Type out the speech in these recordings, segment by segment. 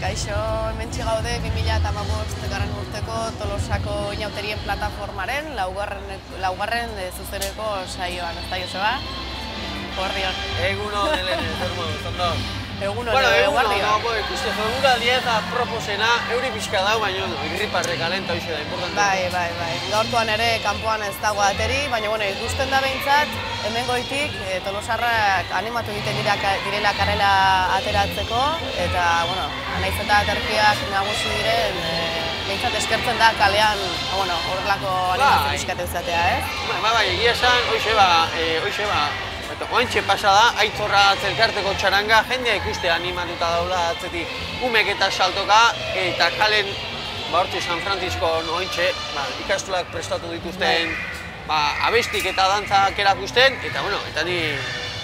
Kaixo, hementsi gaude 2015 garren urteko Tolosako inauterien plataformaren laugarren zuzeneko saioan, ez da, Joseba? Eguerdion. Egunon, Helene, zer moduz, ondo? Egunon, eguerdion. Bueno, ikuste, figuraldia eta proposena, euri pixka dau, baina irriparre kalenta hoxe da, importante. Bai. Gaurkoan ere kanpoan ez dago ateri, baina ikusten da behintzat, hemen goitik tolosarrak animatu egiten direla karela ateratzeko, eta, nahiz eta aterkiak nagusi diren, behintzat eskertzen da kalean, horrelako animazio pixkatu izatea, ez? Bai, egia esan, hoxe ba, oantxe pasa da, Aitzorra zelkarteko txaranga, jendea ikuste animatuta daula atzetik umek eta saltoka, eta kalen, hortxe San Francisco oantxe, ikastolak prestatu dituzten abestik eta dantzak erakusten, eta eta ni,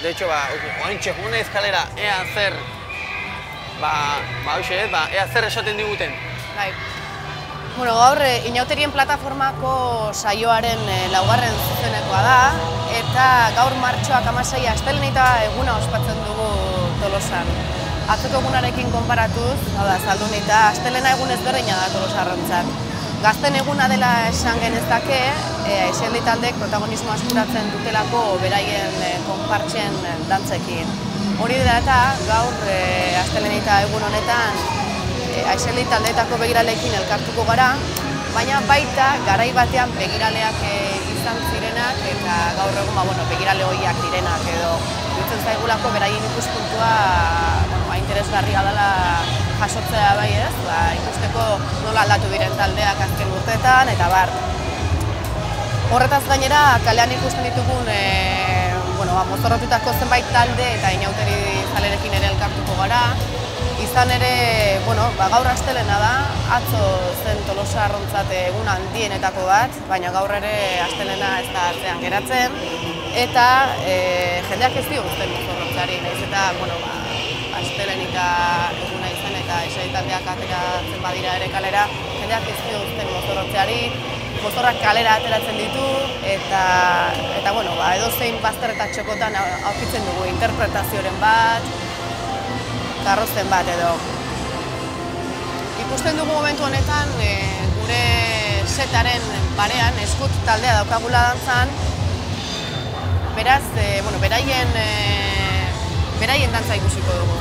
de hecho, oantxe junez kalera, ea zer esaten diguten. Gaur, inauterien plataformako saioaren laugarren zuzenekoa da, eta gaur martxoak 16 astelehen eguna ospatzen dugu Tolosan. Atzoko egunarekin konparatuz, zaldunita, astelena egun ezberdina da Tolosarrentzat. Gazten eguna dela esan genezake, eserli taldeek protagonismo askuratzen dutelako beraien konpartsen dantzekin. Hori dela eta gaur astelena egun honetan Aixerli taldeetako begiraleekin elkartuko gara, baina baita garai batean begiraleak izan zirenak eta gaur egun begirale hoiak direnak edo dutzen zaigulako beraien ikuspuntua interesgarria dela jasotzea bai ez, ikusteko nola aldatu diren taldeak azken urteetan eta bar. Horretaz gainera kalean ikusten ditugun mozorrotutako zenbait talde eta inauteri zalerekin ere elkartuko gara. Izan ere, gaur astelena da, atzo zen Tolosarrontzat egun handienetako bat, baina gaur ere astelena ez da atzean geratzen, eta jendeak ez dio guztien mozorrotzari, nahiz eta, astelenika eguna izan eta esertaldeak ateratzen badira ere kalera, jendeak ez dio guztien mozorrotzari, mozorrak kalera ateratzen ditu, eta edozein bazter eta txokotan aurkitzen dugu interpretazioren bat, karrozen bat edo. Ikusten dugu momentu honetan gure setaren barean eskut taldea daukagula dantzan, beraz, beraien dantza ikusiko dugu.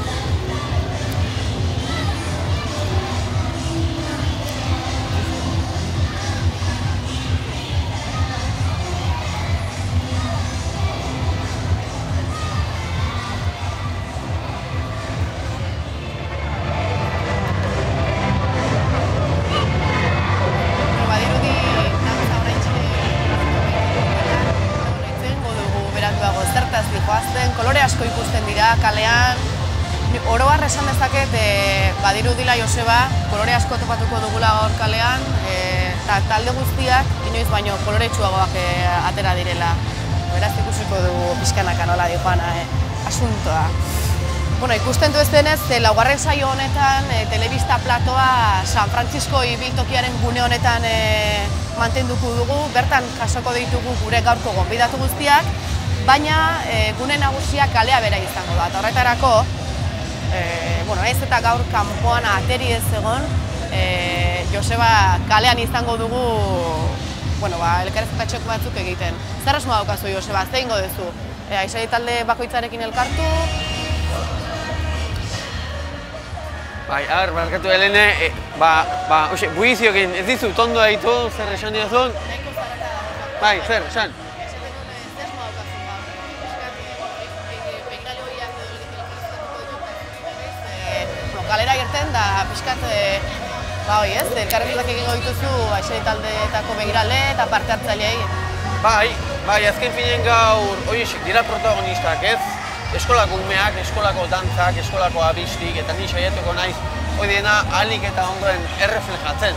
Kolore asko ikusten dira kalean, oro har esan dezaket badirudila Joseba, kolore asko topatuko dugula gaur kalean, eta talde guztiak inoiz baino koloretsuagoak atera direla. Beraz ikusiko dugu pixkanaka nola dijoan asuntoa. Ikusten du ez denez, laugarren saio honetan telebista platoa San Francisco ibiltokiaren gune honetan mantenduko dugu, bertan jasoko ditugu gure gaurko gonbidatu guztiak, baina gune nagusia kalea bera izango da. Eta horretarako, ez eta gaur kanpoan ateri ez egon, Joseba kalean izango dugu elkarrezketa txoko batzuk egiten. Zer asmoa daukazu, Joseba, ze egingo duzu? Aixerli talde bakoitzarekin elkartu? Barkatu Helene, buiziokin ez dizut ondo ditu, zer esan diazun? Zer, esan? Kalera irten da pixkat, elkarreketak egingo dituzu Aixerli taldeetako begirale eta parte hartzaileei. Azken finen gaur, dira protagonistak ez? Eskolako umeak, eskolako dantzak, eskolako abistik, eta ni saiatuko naiz hori dena ahalik eta ondoen erreflejatzen.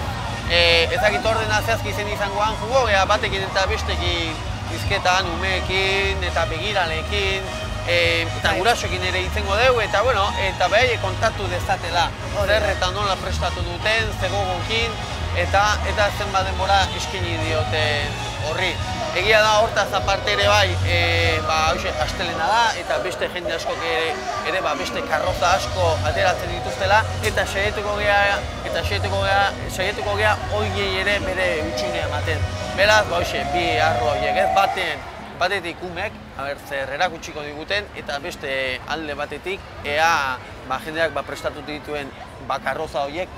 Ezakit ordena zehazki zen izangoan jugo, batekin eta bestekin dizketan, umeekin eta begiraleekin, eta gurasoekin ere itzengo dugu, eta behaiek kontatu dezatela zer eta nola prestatu duten, zegogokin, eta zenbat denbora eskaini dioten horri. Egia da hortaz aparte ere bai, astelena da, eta beste jende askok ere beste karroza asko ateratzen dituztela, eta saiatuko gea horiei ere bere utxunea ematen. Beraz, bi arlo horiek ez batetik umek, zer erakutsiko diguten, eta beste alde batetik, ea jendeak prestatu dituen karroza horiek,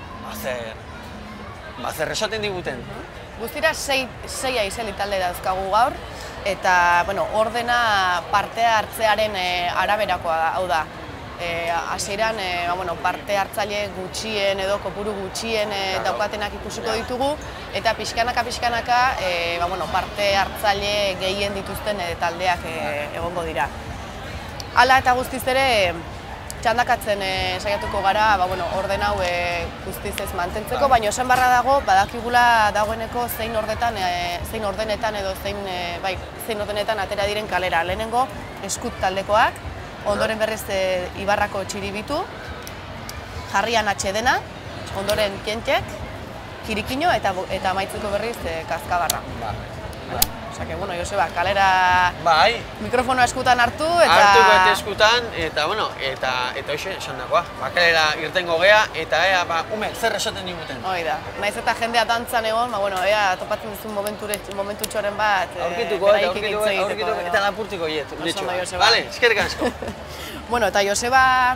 zer esaten diguten. Guztira 6 aizeli talde dauzkagu gaur, eta ordena parte hartzearen araberakoa da, hau da. Hasieran parte hartzaile gutxien edo kopuru gutxien daukatenak ikusiko ditugu, eta pixkanaka parte hartzaile gehien dituzten taldeak egongo dira. Hala eta guztiz ere, txandakatzen saiatuko gara orden hau guztiz ez mantentzeko, baina esan barra dago, badakigula dagoeneko zein ordenetan edo zein ordenetan atera diren kalera. Lehenengo eskut taldekoak, ondoren berriz Ibarrako Txiribitu, Jarrian Atxedena, ondoren Kientek, Kirikino eta amaitzeko berriz Kazkabarra. Osea, Joseba, kalera mikrofonoa eskutan hartu eta... Hartuko eskutan, eta hoxe esan dagoa. Kalera irtengo gea, eta umek zer esaten diguten. Hoi da, naiz eta jendea dantzan egon, ea topatzen duzun momentu txoren bat... Aurkituko eta lapurtiko hiet. Oso ondo, Joseba. Bale, eskerrik asko. Eta Joseba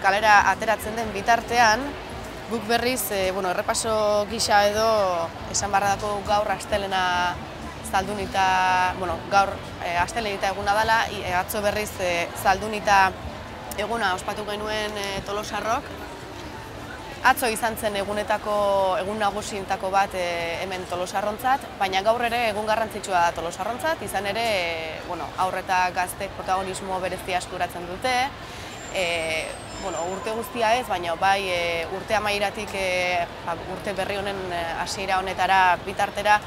kalera ateratzen den bitartean, guk berriz, errepaso gisa edo esan barra dako gaur astelena zaldunita, gaur astelenita eguna dela, atzo berriz zaldunita eguna ospatu genuen Tolosarrok. Atzo izan zen egun nagusientako bat hemen Tolosarrontzat, baina gaur ere egun garrantzitsua da Tolosarrontzat, izan ere haur eta gaztek protagonismo berezia eskuratzen dute. Urte guztia ez, baina bai urte amaieratik urte berri honen hasiera honetara bitartera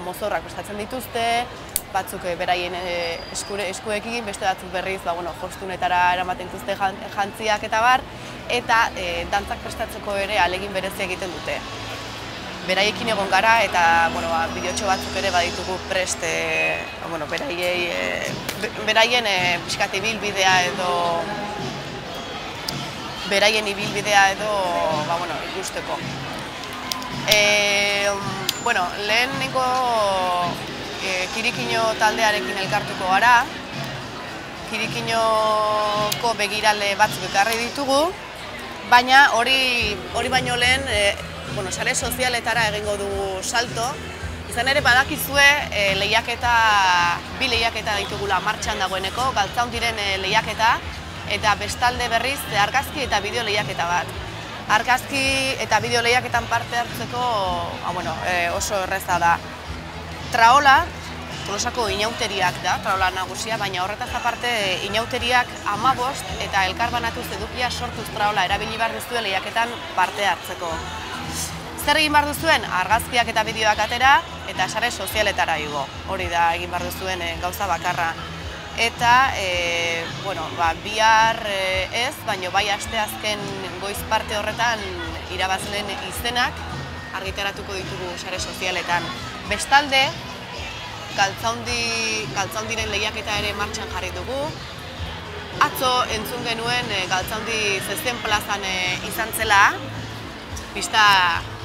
mozorrak prestatzen dituzte, batzuk beraien eskuekin, beste batzuk berriz jostunetara eramaten dituzte jantziak eta bar, eta dantzak prestatzeko ere ahalegin berezia egiten dute. Beraiekin egon gara eta bideotxo batzuk ere baditugu prest beraien pixkat ibilbidea edo ikusteko. Lehenengo Kirikino taldearekin elkartuko gara. Kirikinoko begirale batzuk ekarri ditugu, baina hori baino lehen sare sozialetara egingo dugu salto. Izan ere badakizue bi lehiaketa ditugula martxan dagoeneko, Galtzaundiren lehiaketa, eta bestalde berriz argazki eta bideo lehiaketa bat. Argazki eta bideo lehiaketan parte hartzeko oso erreza da. Traola, Tolosako inauteriak da, traola nagusia, baina horretaz aparte inauteriak 15 eta elkarbanatuz edukia sortuz traola erabili behar duzuen lehiaketan parte hartzeko. Zer egin behar duzuen? Argazkiak eta bideoak atera eta sare sozialetara igo. Hori da egin behar duzuen gauza bakarra. Eta, bihar ez, baina bai asteazken goiz parte horretan irabazleen izenak argitaratuko ditugu sare sozialetan. Bestalde, Galtzaundiren lehiaketa ere martxan jarri dugu. Atzo entzun genuen Galtzaundi zezen plazan izan zela, pista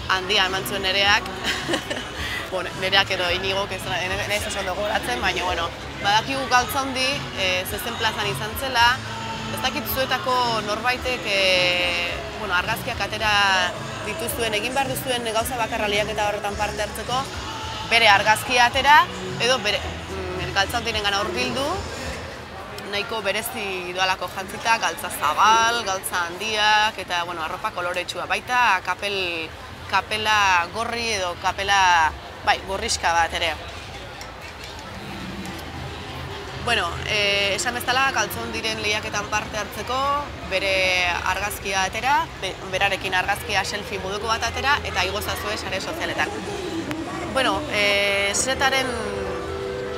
handia eman zuen nereak. Nereak edo Inigok ez nahiz oso ondo goratzen, baina badakigu Galtzaundi zezen plazan izan zela. Ez dakit zuetako norbaitek argazkiak atera dituzuen, egin behar duzuen gauza bakarra lehiaketa horretan parte hartzeko, bere argazkia atera, edo Galtzaundiren gana hurbildu, nahiko berezi doalako jantzita, galtza zabal, galtza handiak, eta arropa koloretsua, baita kapela gorri edo kapela gorriska bat ere. Esan bezala, Galtzaundiren lehiaketan parte hartzeko, bere argazkia atera, berarekin argazkia selfie moduko bat atera, eta igozazue sare sozialetan. Zetaren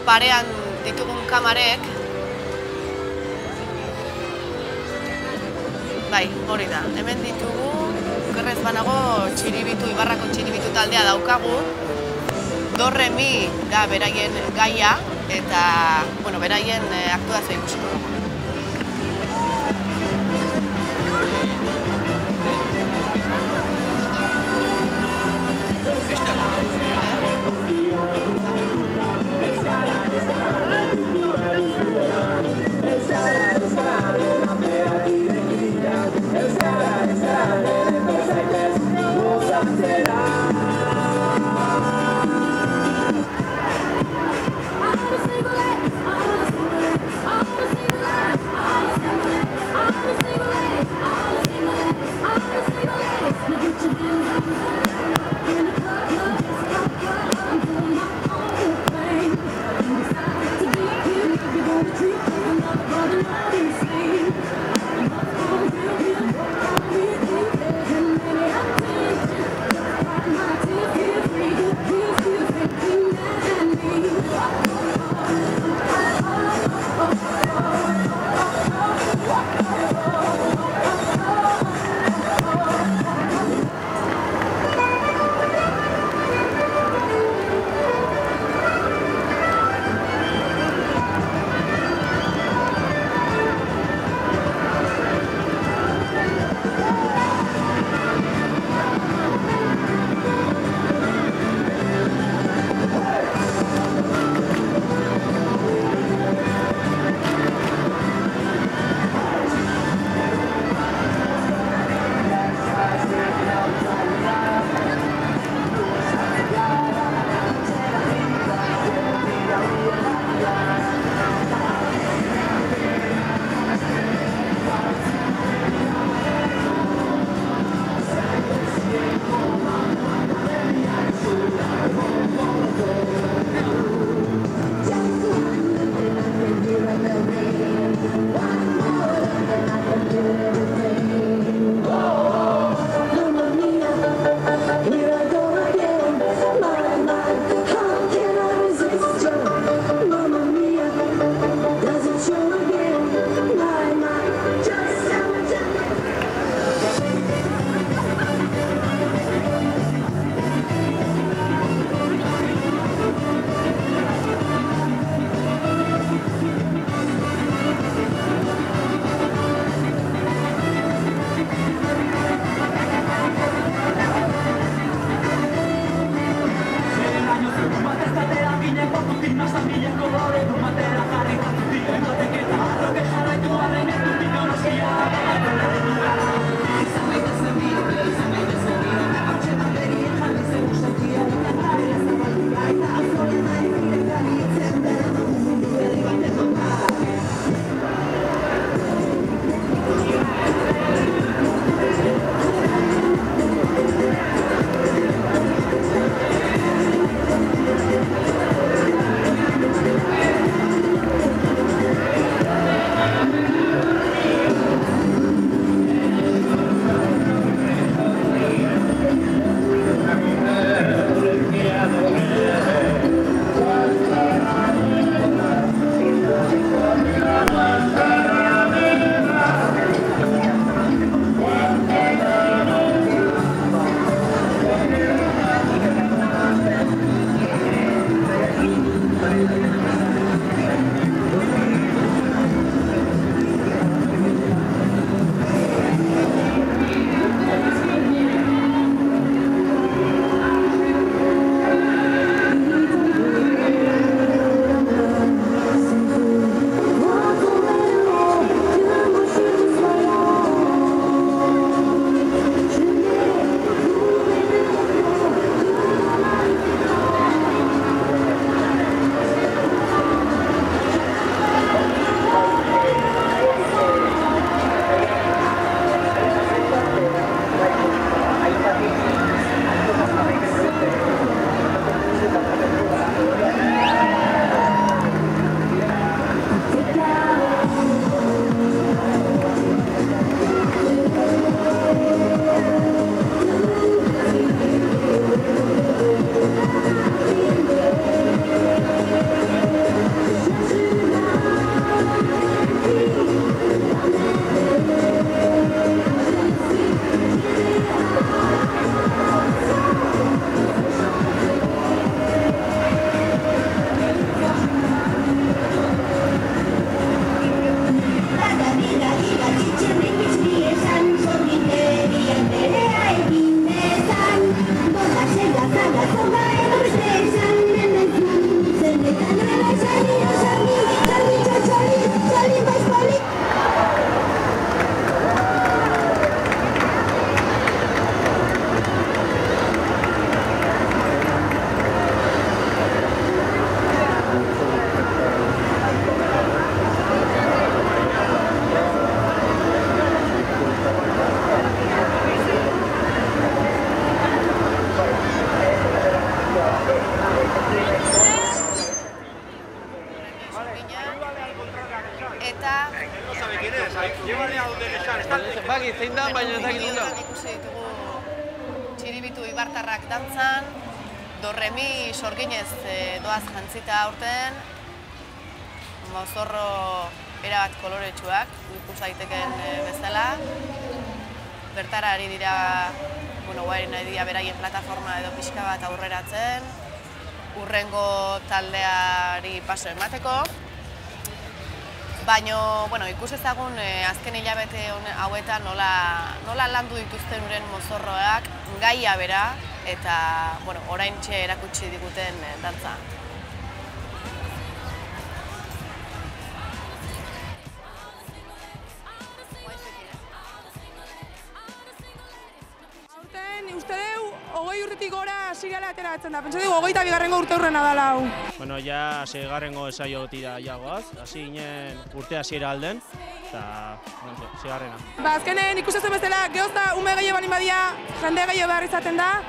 parean ditugun kamarek, hori da, hemen ditugu, okerrez banago Ibarrako Txiribitu taldea daukagu, Do Re Mi da beraien gaia, eta beraien aktuazioa ikusiko dugu. Baki, zein da, baina ez dakit dula. Ikusi ditugu txiribitu ibartarrak dantzan, dorremi sorginez doaz jantzita aurten, mozorro erabat koloretsuak, ikus daiteken bezala. Bertara ari dira, guain nahi dira beraien plataforma edo pixka bat aurreratzen, hurrengo taldeari paso emateko. Baina, ikus ezagun azken hilabete hauetan nola landu dituzten uren mozorroak, gaia bera eta oraintxe erakutsi diguten dantza. Uste deu, 20 urtetik gora hasiera ateratzen da. Pentsa dugu 22. urte hurrena dela hau. Bueno, ja 6. ensaio tira jagoaz, hasi ginen urte hasiera alden, eta 6. Azkenen ikusten bezala, gehozta ume gehiago balin badia, jende gehiago behar izaten da,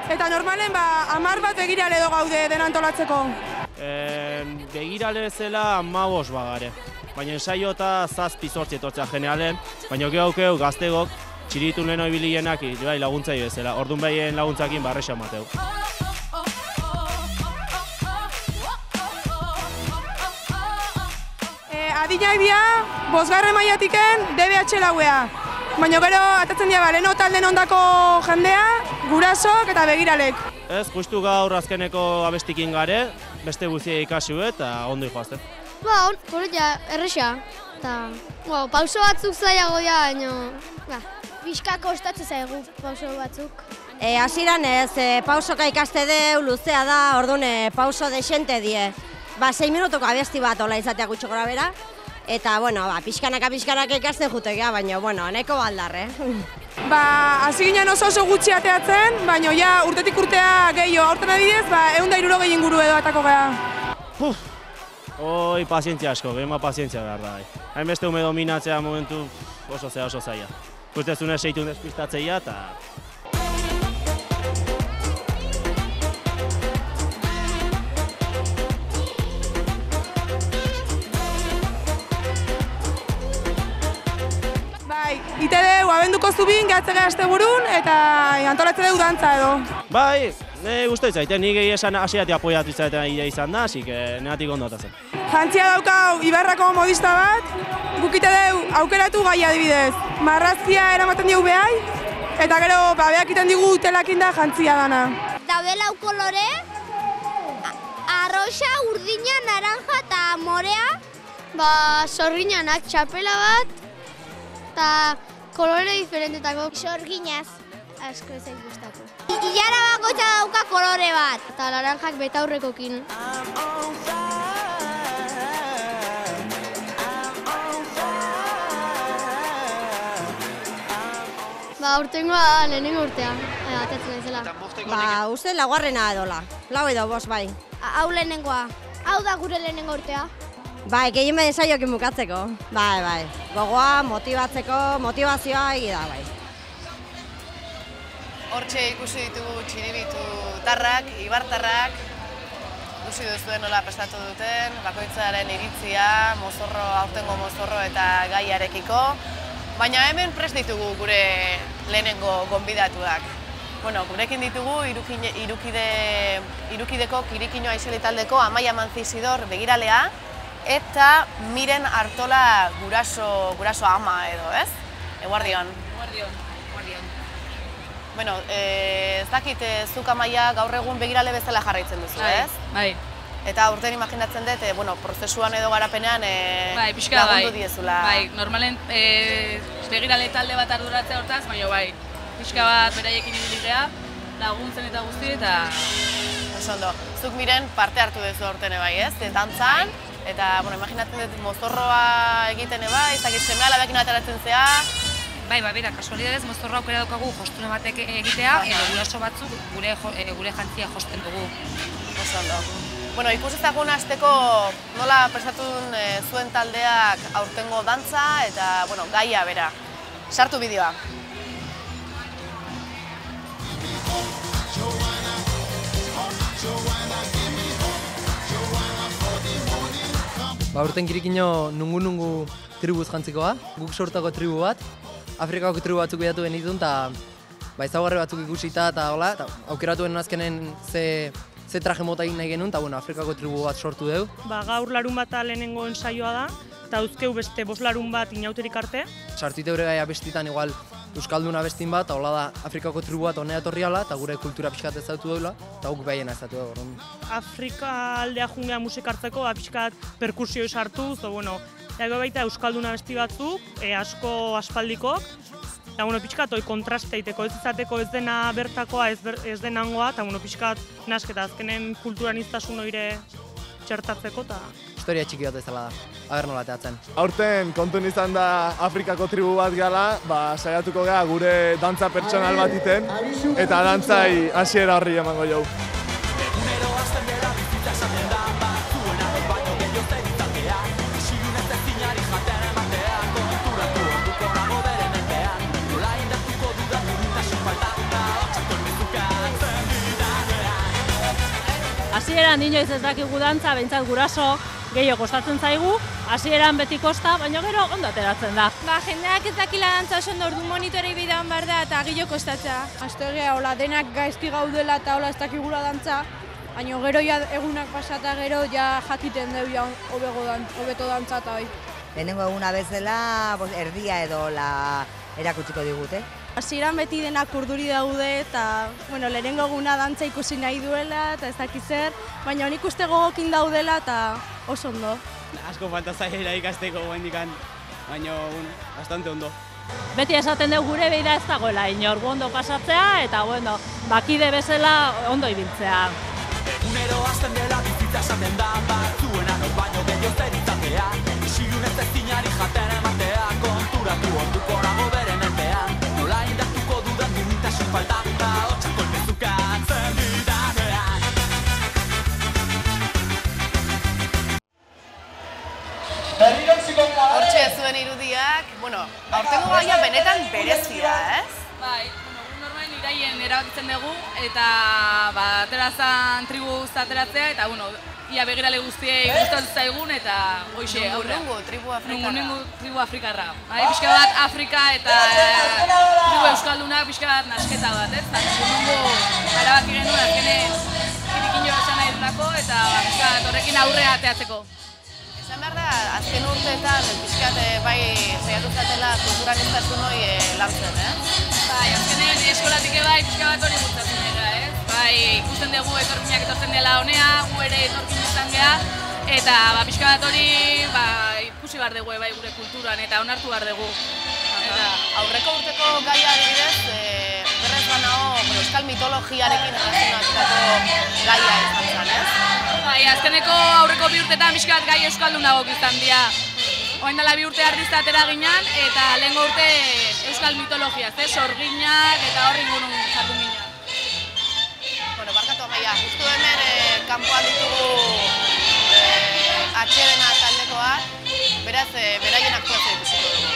eta normalen 10 bat begirale edo gaude dena antolatzeko. Begirale zela 15 bagare, baina ensaio eta 7-8 etortzea generalen, baina gehaukeu gaztegok, txiritu leheno ibilienak laguntzai bezala, orduan behien laguntzakin barrexa mateu. Adina ibia, 5. mailatiken DBH lauea. Baina gero atatzen dira leheno talden ondako jendea, gurasok eta begiralek. Ez, justu gaur azkeneko abestikin gare, beste guztia ikasiu eta ondo joazten. Horretia, erresa. Pauso batzuk zailago dira, baina pixka kostatzen zaigu pauso batzuk. Hasieran ez, pausoka ikaste deu, luzea da, orduan pauso desente die. 6 minutuko abesti bat hola izatea gutxo gora bera, eta, pixkanaka ikasten jutekea, baina, nahiko baldarre. Hasi ginen oso gutxi ateatzen, baina ja urtetik urtea gehiago, aurten adibidez, 160 inguru edo atako gara. Hoi, pazientzia asko, gehima pazientzia behar da. Hainbeste ume dominatzea momentu oso zaila. Ustezunez seitu despistatzeia eta... Ite deu, abenduko zubin, gehatzega asteburun eta antolatze deu dantza edo. Bai, guztu izaiten, nik esan hasiatik apoiatu izaten idea izan da, así que negatik ondo atatzen. Jantzia daukau Ibarrako modista bat, gukite deu aukeratu gai adibidez. Marrazkia eramaten digu behai, eta gero beak iten digu telakin da jantzia dana. Daude lau kolore, arroxa, urdina, naranja eta morea. Sorginanak txapela bat, eta kolore diferentetako. Sorginaz asko ezait gustatu. Ilara bakoitza dauka kolore bat, eta laranjak betaurrekokin. Urtengoa lehenengo urtea, atatzen naizela. Uste 4. edola, 4 edo 5 bai. Hau lehenengoa, hau da gure lehenengo urtea. Bai, gehien behar ensaiokin bukatzeko. Bai, gogoa, motivazioa egida, bai. Hortxe ikusi ditugu txiribitu tarrak, ibartarrak, ikusi duzuen nola prestatu duten, bakoitzaren iritzia, aurtengo mozorro eta gaiarekiko. Baina hemen prest ditugu gure lehenengo gonbidatuak. Gurekin ditugu irukideko Kirikino Aizeli taldeko Amaia Manzizidor begiralea eta Miren Artola guraso ama edo, ez? Eguardion. Ez dakit, zuk Amaia gaur egun begirale bezala jarraitzen duzu, ez? Bai. Eta urten imaginatzen dut, prozesuan edo garapenean lagundu diezula. Bai, normalen begirale talde bat arduratzea hortaz, baina bai, pixka bat beraiekin ibili gea, laguntzen eta guzti eta... Oso ondo, zuk Miren parte hartu duzu aurten bai, ez? Dantzan, eta imaginatzen dut mozorroa egiten bai, ezakit seme-alabekin ateratzen zea. Bai, bera, kasualidadez mozorroa aukera daukagu jostune batek egitea, edo guraso batzuk gure jantzia josten dugu. Oso ondo. Ikus ezagun hasteko nola prestatun zuen taldeak aurtengo dantza eta gaia bera. Sartu bideoa. Urten kirikino nungu tribuz jantzikoa, guk sortako tribu bat, Afrikako tribu batzuk bidatu genitun, eta ezaugarri batzuk ikusita, eta hola, aukeratu genuen azkenen ze traje mota egin nahi genuen, eta Afrikako tribu bat sortu dugu. Gaur larun bata lehenengo ensaioa da, eta uzkeu beste 5 larun bat inauterik arte. Sartuite gure gai abestitan igual Euskalduna abestin bat, eta hola da Afrikako tribu bat honea etorriala, eta gure kultura pixkat ezautu deula, eta guk behiena ezautu dugu. Afrika aldea jungea musik hartzeko, pixkat perkusioi sartuz, dago baita Euskalduna abesti batzuk, asko aspaldikok, eta pixkat kontraste egiteko, ez izateko ez dena bertakoa, ez denangoa, eta pixkat nasketa azkenen kulturaniztasun oire txertatzeko, eta historia txiki bat ezala da, aber nola teatzen. Aurten kontun izan da Afrikako tribu bat gala, saiatuko gara gure dantza pertsonal bat iten, eta dantzai hasiera horri emango jau. Hasieran inoiz ez dakigu dantza, behintzat guraso gehiago kostatzen zaigu, hasieran beti kosta, baina gero ondo ateratzen da. Jendeak ez dakila dantza oso ondo, ordu monitorei bidean behar da eta gehiago kostatzea. Aztegia, denak gaizki gaudela eta ez dakigula dantza, baina gero egunak pasata gero jakiten dugu hobeto dantza eta hoi. Lehenengo eguna bezala, erdia edo erakutsiko digute. Hasieran beti denak urduri daude eta lehenengo eguna dantza ikusi nahi duela eta ez dakiz zer, baina nik uste gogokin daudela eta oso ondo. Asko falta zaila ikasteko goendikan, baina bastante ondo. Beti esaten dugu gure beira ez dagoela inor ondo pasatzea eta bakide bezala ondo ibiltzea. Egunero hasten dela bizitza esaten da, batzuena noiz baino gehiago zer izatea, isilunez ez zinari jaten ematea, konturatu orduko nago beren enpean, nola indatuko dudan duintasun falta, hotxak kolpezukatzen didanean. Hortxe zuen irudiak, aurtengo gaia benetan berezia, ez? Bai, normalen iraien erabakitzen dugu, eta aterazan tribuz ateratzea, eta ia begirale guztiei gustatu zaigun, eta hoxe aurrean. Nungu tribu afrikarra. Nungu tribu afrikarra. Pixka bat Afrika eta tribu euskaldunak pixka bat nasketa bat, ez? Nungu erabaki genuen azkenen kirikinio esan nahi durako, eta pixka bat horrekin aurrea ateatzeko. Esan behar da, azken urteetan pixkat bai saiatu zatela kulturaniztasun hori lantzen, Bai, azkenen eskolatik bai pixka bat hori bultzatzen dira, Bai, ikusten dugu etorkinak etortzen dela honea, gu ere etorkin izan geha, eta pixka bat hori ikusi behar dugu bai gure kulturan eta onartu behar dugu. Aurreko urteko gaia adibidez, berrez banao euskal mitologiarekin erlazionatutako gaia izan zen, Bai, azkeneko aurreko 2 urteetan pixka bat gai euskaldunagok izan dira. Orain dela 2 urte artista atera ginen, eta lehengo urte euskal mitologia, sorginak eta horri ingurun sartu ginen. Barkatu Amaia, justu hemen kanpoan ditugu atxedena taldekoak, beraz beraien aktuazioa ikusiko dugu.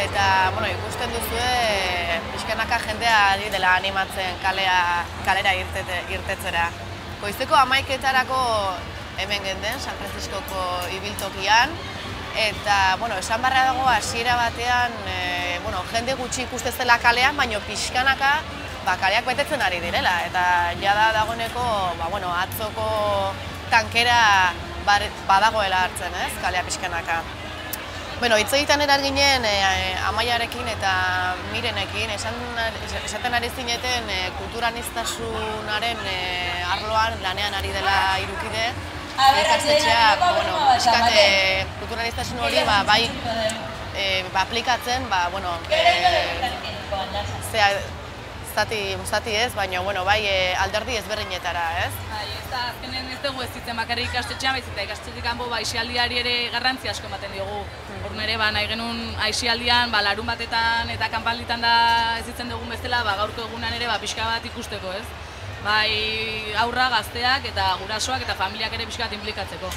eta bueno, ikusten duzue pixkanaka jendea ari dela animatzen kalera irtetzera. Goizeko 11:00etarako hemen genden, San Frantziskoko ibiltokian, eta bueno, esan barra dago hasiera batean jende gutxi ikusten zela kalean, baina pixkanaka kaleak betetzen ari direla, eta jada dagoeneko atzoko tankera badagoela hartzen, kalea pixkanaka. Hitz egiten erar ginen Amaiarekin eta Mirenekin, esaten ari zineten kulturaniztasunaren arloan lanean ari dela Hirukide, ikastetxeak, kulturaniztasun hori bai aplikatzen, zati ez, baina bai alderdi ezberdinetara, ez? Azkenen ez dugu ez zitzen bakarrik ikastetxean, baizik eta ikastetxetik kanpo aisialdiari ere garrantzi asko ematen diogu. Hor nire nahi genuen aisialdian, larun batetan eta kanpalditan da ez ditzen dugun bezala, gaurko egunan ere pixka bat ikusteko, ez? Bai aurra, gazteak eta gurasoak eta familiak ere pixka bat inplikatzeko.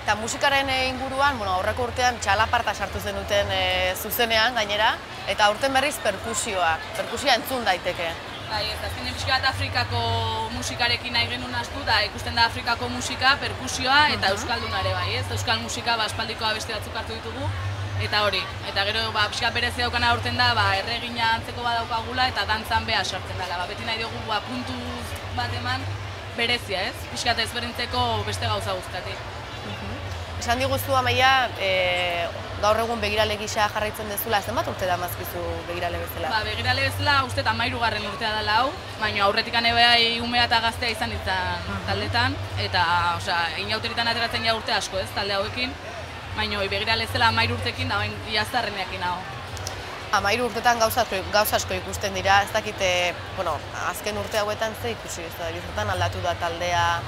Eta musikaren inguruan, aurreko urtean txalaparta sartu zen duten zuzenean gainera, eta aurten berriz perkusioa entzun daiteke. Azkenean pixka bat Afrikako musikarekin nahi genuen astu, eta ikusten da Afrikako musika, perkusioa eta euskaldunare bai, ez? Euskal musika aspaldikoa beste batzuk hartu ditugu, eta hori. Eta gero pixka berezia daukana aurten da, erregina antzeko badaukagula eta dantzan beha sartzen dela. Beti nahi dugu puntuz bat eman berezia, ez? Pixka eta ezberdintzeko beste gauza guztatik. Esan diguzu, Amaia, gaur egun begirale gisa jarraitzen dezula, zenbat urte da mazkizu begirale bezala? Begirale bezala uste 13. urtea dela hau, baina aurretik bai umea eta gaztea izan ditzen taldetan, eta inauteritan ateratzen ja urte asko ez, talde hauekin, baina begirale zela 13 urtekin, da iaztarreneakin hau. 13 urtetan gauza asko ikusten dira, ez dakite, azken urte hauetan ze ikusi ez da, bizartan aldatu da taldea.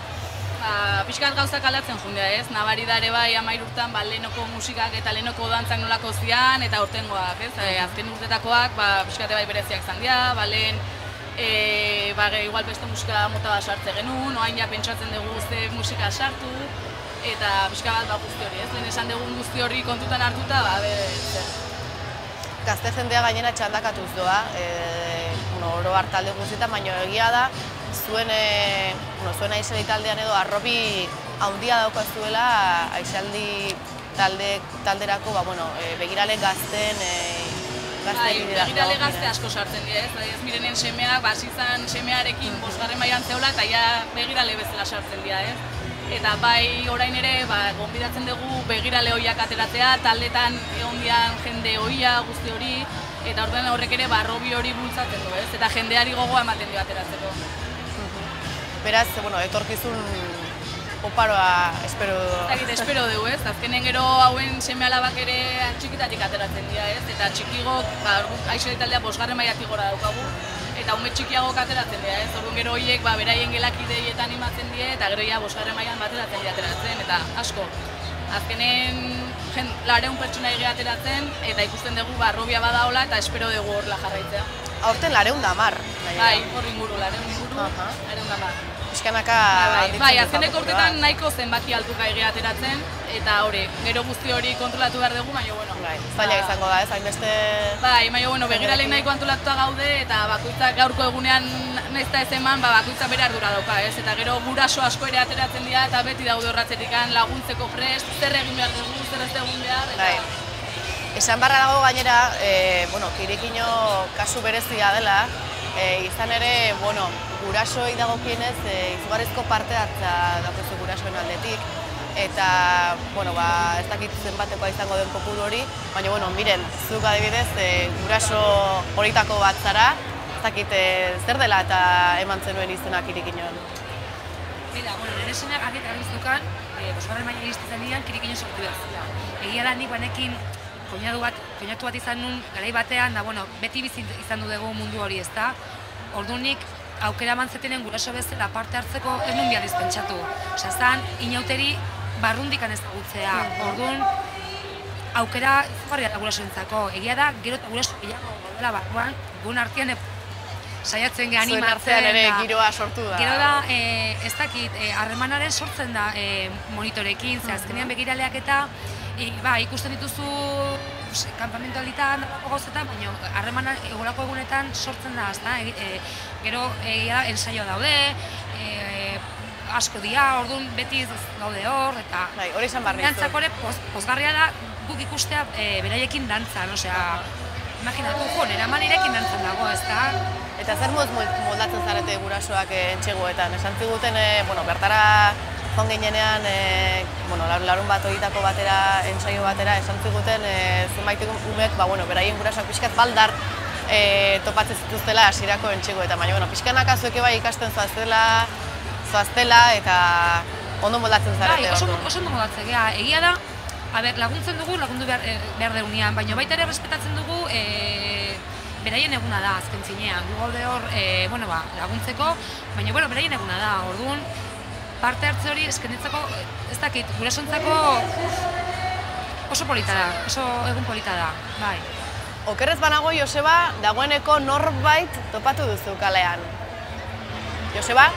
Pixkat gauzak aldatzen jundea ez, nabari da ere bai 13 urtean lehenoko musikak eta lehenoko dantzak nolako zian eta urtengoak ez, azken urtetakoak pixkate bai bereziak izan dira, lehen igual beste musika mota bat sartze genuen, oain ja pentsatzen dugu ze musika sartu eta pixka bat guzti hori ez, lehen esan dugun guzti hori kontutan hartuta, Gazte jendea gainera txandakatuz doa, oro hartalde guztietan, baina egia da, zuen aisialdi taldean edo arrobi handia daukazuela aisialdi talderako begirale gazteen begirale gazte asko sartzen dira, ez Mirenen semeak, bazizan semearekin 5. mailan zeola eta ja begirale bezala sartzen dira, ez? Eta bai orain ere gonbidatzen dugu begirale hoiak ateratzea, taldetan egon dian jende hoia guzti hori, eta orduan horrek ere arrobi hori bultzatzen du, ez? Eta jendeari gogoa ematen dio ateratzeko. Beraz, etorkizun oparoa espero dugu, ez? Azkenen gero hauen seme-alabak ere txikitatik ateratzen dira, ez? Eta txikigok, aisialdi taldea 5. mailatik gora daukagu, eta ume txikiagok ateratzen dira, ez? Orduan gero horiek beraien gelakidei animatzen die, eta gero ja 5. mailan bateratzen dira ateratzen, eta asko. Azkenen 200 pertsona ateratzen, eta ikusten dugu arrobia badaola, eta espero dugu horrela jarraitzea. Aurten 210. Bai, hor inguru, 210. Pixkanaka bai, azkeneko urtetan nahiko zenbaki altuka ateratzen, eta hori, gero guzti hori kontrolatu behar dugu, baina zaila izango da, ez, hainbeste... Bai, baina begiraleik nahiko antolatuta gaude, eta bakoitzak gaurko egunean naizta ez eman, bakoitzak bere ardura dauka, ez, eta gero guraso asko ere ateratzen dira, eta beti daude horratzetikan laguntzeko prest, zer egin behar dugu, zer ez egun behar, eta... Esan barra dago gainera, Kirikino kasu berezia dela, izan ere, gurasoei dagokienez izugarrizko parte hartza daukazu gurasoen aldetik, eta, ez dakit zenbatekoa izango den kopuru hori, baina, miren, zuk adibidez, guraso horitako bat zara, ez dakit zer dela eta eman zenuen izenak Kirikinoan. Nire semeak argi eta biztukan, 5. maila iristen dian Kirikino sortu behar zela. Egia da nik banekin koinatu bat izan nun garai batean, da beti bizi izan dugu mundu hori, ez da? Ordunik aukera eman zetenen guraso bezala parte hartzeko ez nun behar dizpentsatu. Osa, zan, inauteri barrundikan ezagutzea. Orduan, aukera izugarria da gurasoentzako. Egia da, gero eta guraso gehiago gaudela barruan, gun artean saiatzen animatzen. Zuen artean ere giroa sortu da. Gero da, ez dakit, harremanaren sortzen da monitorekin, ze azkenean begiraleak eta ikusten dituzu kanpamentu alditan, gauzetan, baina harremana egolako egunetan sortzen da, ezta? Gero ensaio daude, asko dira, orduan beti gaude hor, eta hori izan barri dantzak hori pozgarria da guk ikustea beraiekin dantzan, osea, imaginatu, nera manirekin dantzan dago, ezta? Eta zer moldatzen zarete gurasoak entxegoetan? Esan ziguten, bertara joan ginenean, larun bat horietako batera, ensaio batera, esan ziguten zenbait umek, beraien gurasoak pixkat baldar topatzen zituztela hasierako entxegoetan, baina pixkanaka zueke bai ikasten zoaztela eta ondo moldatzen zarete. Oso ondo moldatzen, egia da, laguntzen dugu, lagundu behar deunean, baina baita ere respetatzen dugu beraien eguna da, azken zinean. Gu gaude hor, laguntzeko, baina beraien eguna da, orduan, parte hartze hori eskenditzeko, ez dakit, gurasontzako oso polita da, oso egun polita da, bai. Okerrez banago, Joseba, dagoeneko norbait topatu duzu kalean. Joseba?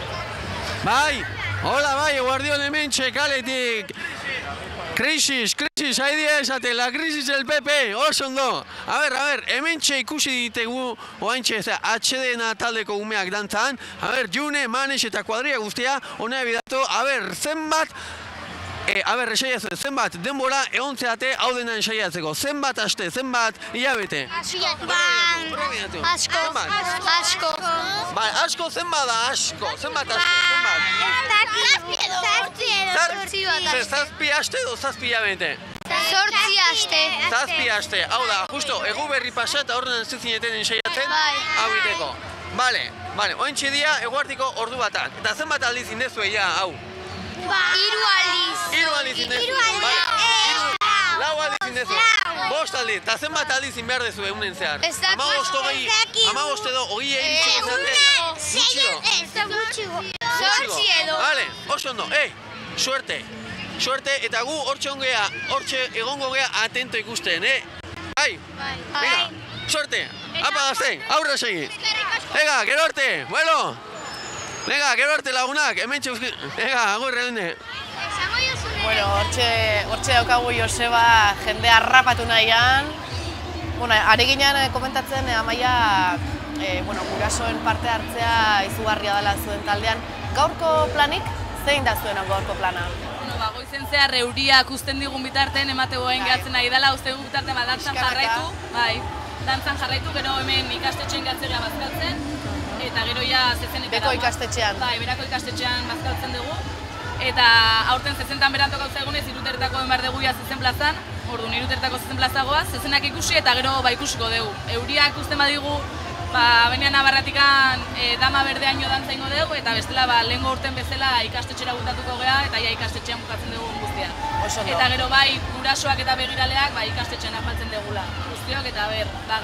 Bai, hola bai, eguardion hementxe kaletik. Krisis, haidi esate, la crisis del PP, oso ondo. A ver, hementxe ikusi ditegu, oaintxe, HDN taldeko umeak dantzan. June, Manes eta kuadria guztia, honea bidatu, zenbat, zenbat denbora egontzeate hau dena ensaiatzeko. Zenbat aste, zenbat hilabete? Asko. Bai, asko, zenbat da asko? Zenbat asko, zenbat? Zazpi aste edo zazpi hilabete? Zortzi aste. Zazpi aste, hau da, justo, egu berri pasa eta horren zizineten ensaiatzen hau biteko. Bale, ointxe dia eguartiko ordu batak. Eta zenbat aldiz indezu egia, hau? 3 aldiz. 3 aldiz indezu. Lau aldiz indezu. 5 aldiz. Eta zenbat aldiz inbehar dezu egunen zehar? 15 edo, 20 egin Zortzi edo. Bale, oso ondo. Suerte, eta gu hortxe egongo gea atento ikusten, Bai? Venga, suerte. Apa gazte, aurra segi. Venga, gero arte, Venga, gero arte lagunak, hementxe uzki. Venga, agur relende. Hortxe daukagu Joseba jende harrapatu nahian. Ari ginen komentatzen, Amaia, gurasoen parte hartzea izugarria dela zuen taldean. Gaurko planik, zein da zuen gaurko plana? Goizen zehar euriak usten digun bitarten, emate goain gehatzen nahi dela, uste dugun bitarten dantzan jarraitu. Dantzan jarraitu, gero hemen ikastetxean gatzera bazkaltzen. Eta gero ja zezenetan. Beko ikastetxean. Bai, berako ikastetxean bazkaltzen dugu. Eta aurten zezentan berantok hau zaigunez, iruterretako den behar dugu ja zezen plazan. Orduan, iruterretako zezen plazagoaz, zezenak ikusi eta gero ikusiko dugu. Euriak usten badigu, benean Navarratikan dama berdeaino dantzaingo dugu, eta bestela lehengo urten bezala ikastetxera gutatuko gea, eta ja ikastetxean bukatzen dugu guztia. Eta gero bai, gurasoak eta begiraleak ikastetxean afaltzen dugula. Guztiok eta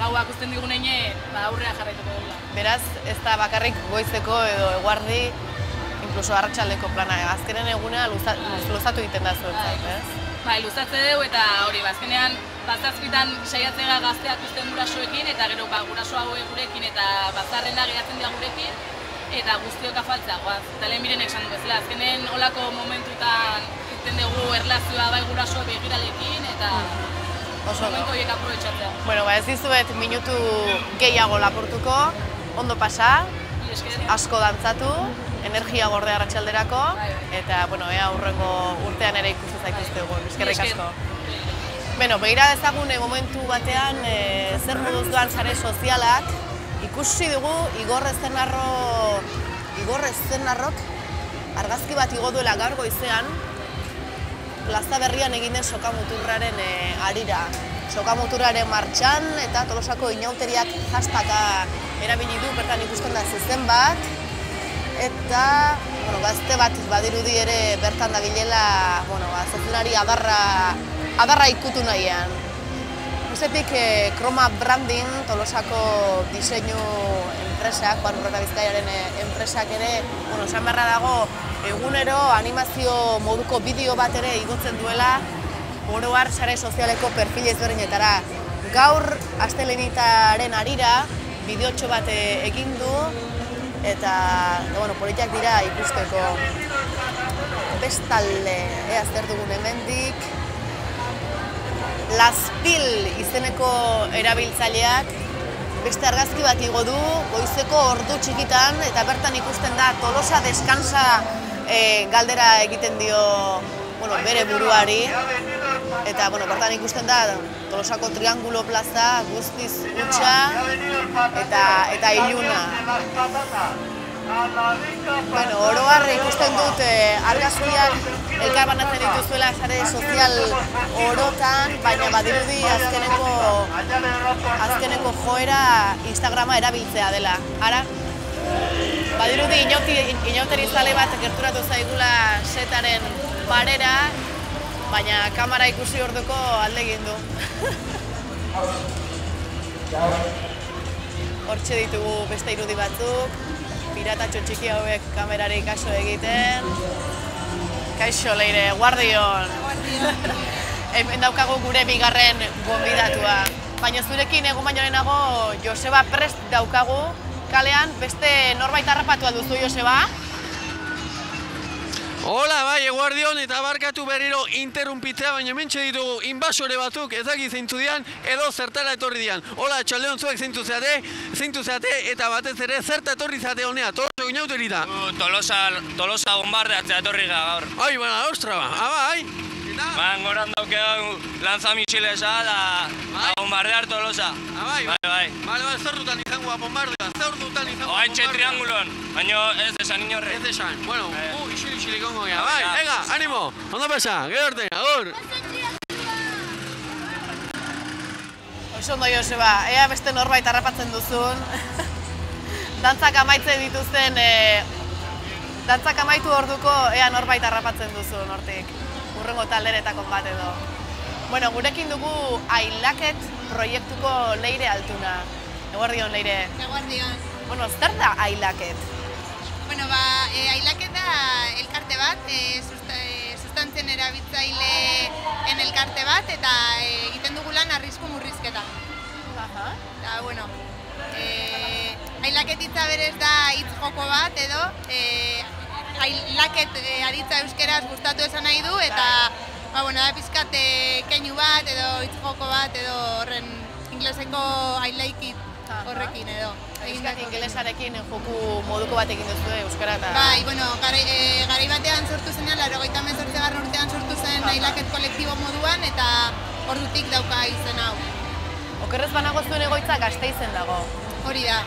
gauak usten digun eine aurrea jarraituko dugula. Beraz, ez da bakarrik goizeko edo eguardi, inkluso arratsaldeko plana, azkenen eguna luzatu egiten da zuentzat, ez? Bai, luzatze dugu eta hori, azkenean bazazpitan saiatzega gazteak usten gurasoekin, eta gero guraso hauek gurekin eta bazarrena geratzen dira gurekin, eta guztiok afaltzea goaz. Eta lehen mirenek esan du bezala, azkenen olako momentutan ikusten dugu erlazioa bai guraso begiralekin, eta momentu horiek aprobetxatzea. Ez dizuet minutu gehiago lapurtuko, ondo pasa, asko dantzatu, energia gorde arratsalderako, eta ea hurrengo urtean ere ikusi zaituztegun, eskerrik asko. Begira dezagun momentu batean zer moduz doan sare sozialak, ikusi dugu Igor Ezenarrok argazki bat igo duela gaur goizean, plaza berrian egin den sokamuturraren harira. Sokamuturraren martxan eta Tolosako inauteriak hastaka erabili du, bertan ikusten da zezen bat, eta gazte bat badirudi ere bertan dabilela zezenari adarra ikutu nahian. Bestetik, Kroma Branding, Tolosako diseinu enpresak, Juan Urreta Bizkaiaren enpresak ere, esan beharra dago, egunero animazio moduko bideo bat ere igotzen duela, oro har sare sozialeko perfil ezberdinetara. Gaur astelehenitaren harira bideotxo bat egin du, eta politiak dira ikusteko. Bestalde, zer dugun hemendik. Lazpil izeneko erabiltzaileak beste argazki bat igo du goizeko ordu txikitan eta bertan ikusten da Tolosa deskansa galdera egiten dio bere buruari eta bertan ikusten da Tolosako Triangulo plaza guztiz hutsa eta iluna. Oro har ikusten dut argazkiak elkar banatzen dituzuela sare sozial orotan, baina badirudi azkeneko joera Instagrama erabiltzea dela. Ara, badirudi inauterizale bat gerturatu zaigula setaren parera, baina kamera ikusi orduko alde egin du. Hortxe ditugu beste irudi batzuk, piratatxo txiki hauek kamerari kaso egiten. Kaixo, Leire, guardion! Hemen daukagu gure bigarren gonbidatua. Baina zurekin egun baino lehenago Joseba prest daukagu. Kalean beste norbait harrapatu alduzu, Joseba? Hola, bai, eguardion eta barkatu berriro interrumpitzea, baina mentxe ditugu inbasore batzuk ezaki zeintzu dian edo zertara etorri dian. Hola, txaldeon zuek zeintzu zeate eta batez ere zerta etorri zate honea, Tolosa inauterita? Tolosa bombardeatzea etorri gaur. Ai, baina, ostra ba, bai. Goran daukegu lanzamisilesa da bombardear Tolosa. Bai. Bale, zer dutan izangoa bombardea, zer dutan izangoa Oaintxe triangulon, baina ez esan inorre. Ez esan, bueno, isilik ongo gea, bai, ega, animo, ondo pasa, gero arte, agur. Oso ondo, Joseba, ea beste norbait harrapatzen duzun. Dantzak amaitu orduko ea norbait harrapatzen duzun hortik. Urrengo talderetako bat edo. Gurekin dugu Ailaket proiektuko Leire Altuna. Eguardion, Leire. Eguardion. Zer da Ailaket? Ailaket da elkarte bat, sustantzen erabiltzaileen elkarte bat, eta egiten dugu lan arrisku murrizketa. Ailaket hitza berez da hitz joko bat edo, Ailaket aditza euskeraz gustatu esan nahi du, eta da pizkat keinu bat edo hitz joko bat edo horren ingleseko I like it horrekin edo. Ingelesarekin joku moduko bat egin duzu euskara eta... Bai, garai batean sortu zenean, 98. urtean sortu zen Ailaket kolektibo moduan eta ordutik dauka izen hau. Okerrez banago zuen egoitza Gasteizen dago. Hori da,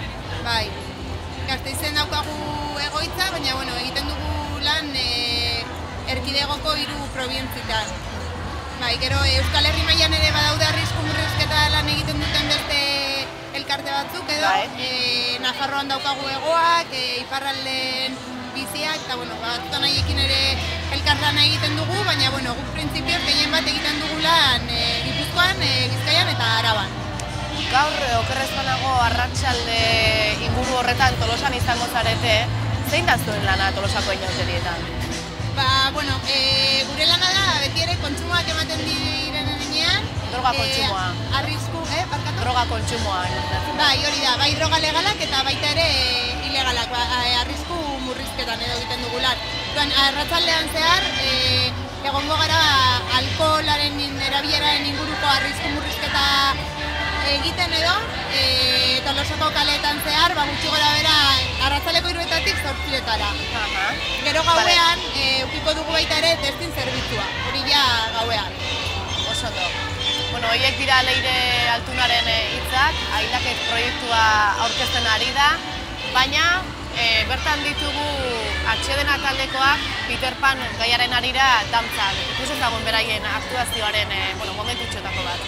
bai. Gasteizen daukagu egoitza, baina egiten dugu lan erkidegoko 3 probintzitan. Gero Euskal Herri mailan ere badaude arrisku murrizketa lan egiten duten beste elkarte batzuk edo. Nafarroan daukagu Hegoak, iparralden Biziak, eta batzutan haiekin ere elkarlana egiten dugu, baina guk printzipioz gehien bat egiten dugu lan Gipuzkoan, Bizkaian eta Araban. Gaur okerrez banago arratsalde inguru horretan Tolosan izango zarete, zein da zuen lana Tolosako inauterietan? Gure lana da beti ere kontsumoak ematen direnean. Droga kontsumoa. Droga kontsumoa. Bai, hori da, bai droga legalak eta baita ere ilegalak, arrisku murrizketan edo egiten dugu lan. Arratsaldean zehar, egongo gara alkoholaren erabileraren inguruko arrisku murrizketa egiten edo, Tolosako kaleetan zehar, gutxi gora bera, arratzaleko 3-etatik 8-etara. Gero gauean, ukiko dugu baita ere testin zerbitzua, hori ja gauean. Oso ondo. Horiek dira Leire Altunaren hitzak, Ailaket proiektua aurkezten ari da, baina bertan ditugu atsedena taldekoak Peter Pan gaiaren arira dantzan. Ikusi ezagun beraien aktuazioaren momentutxotako bat.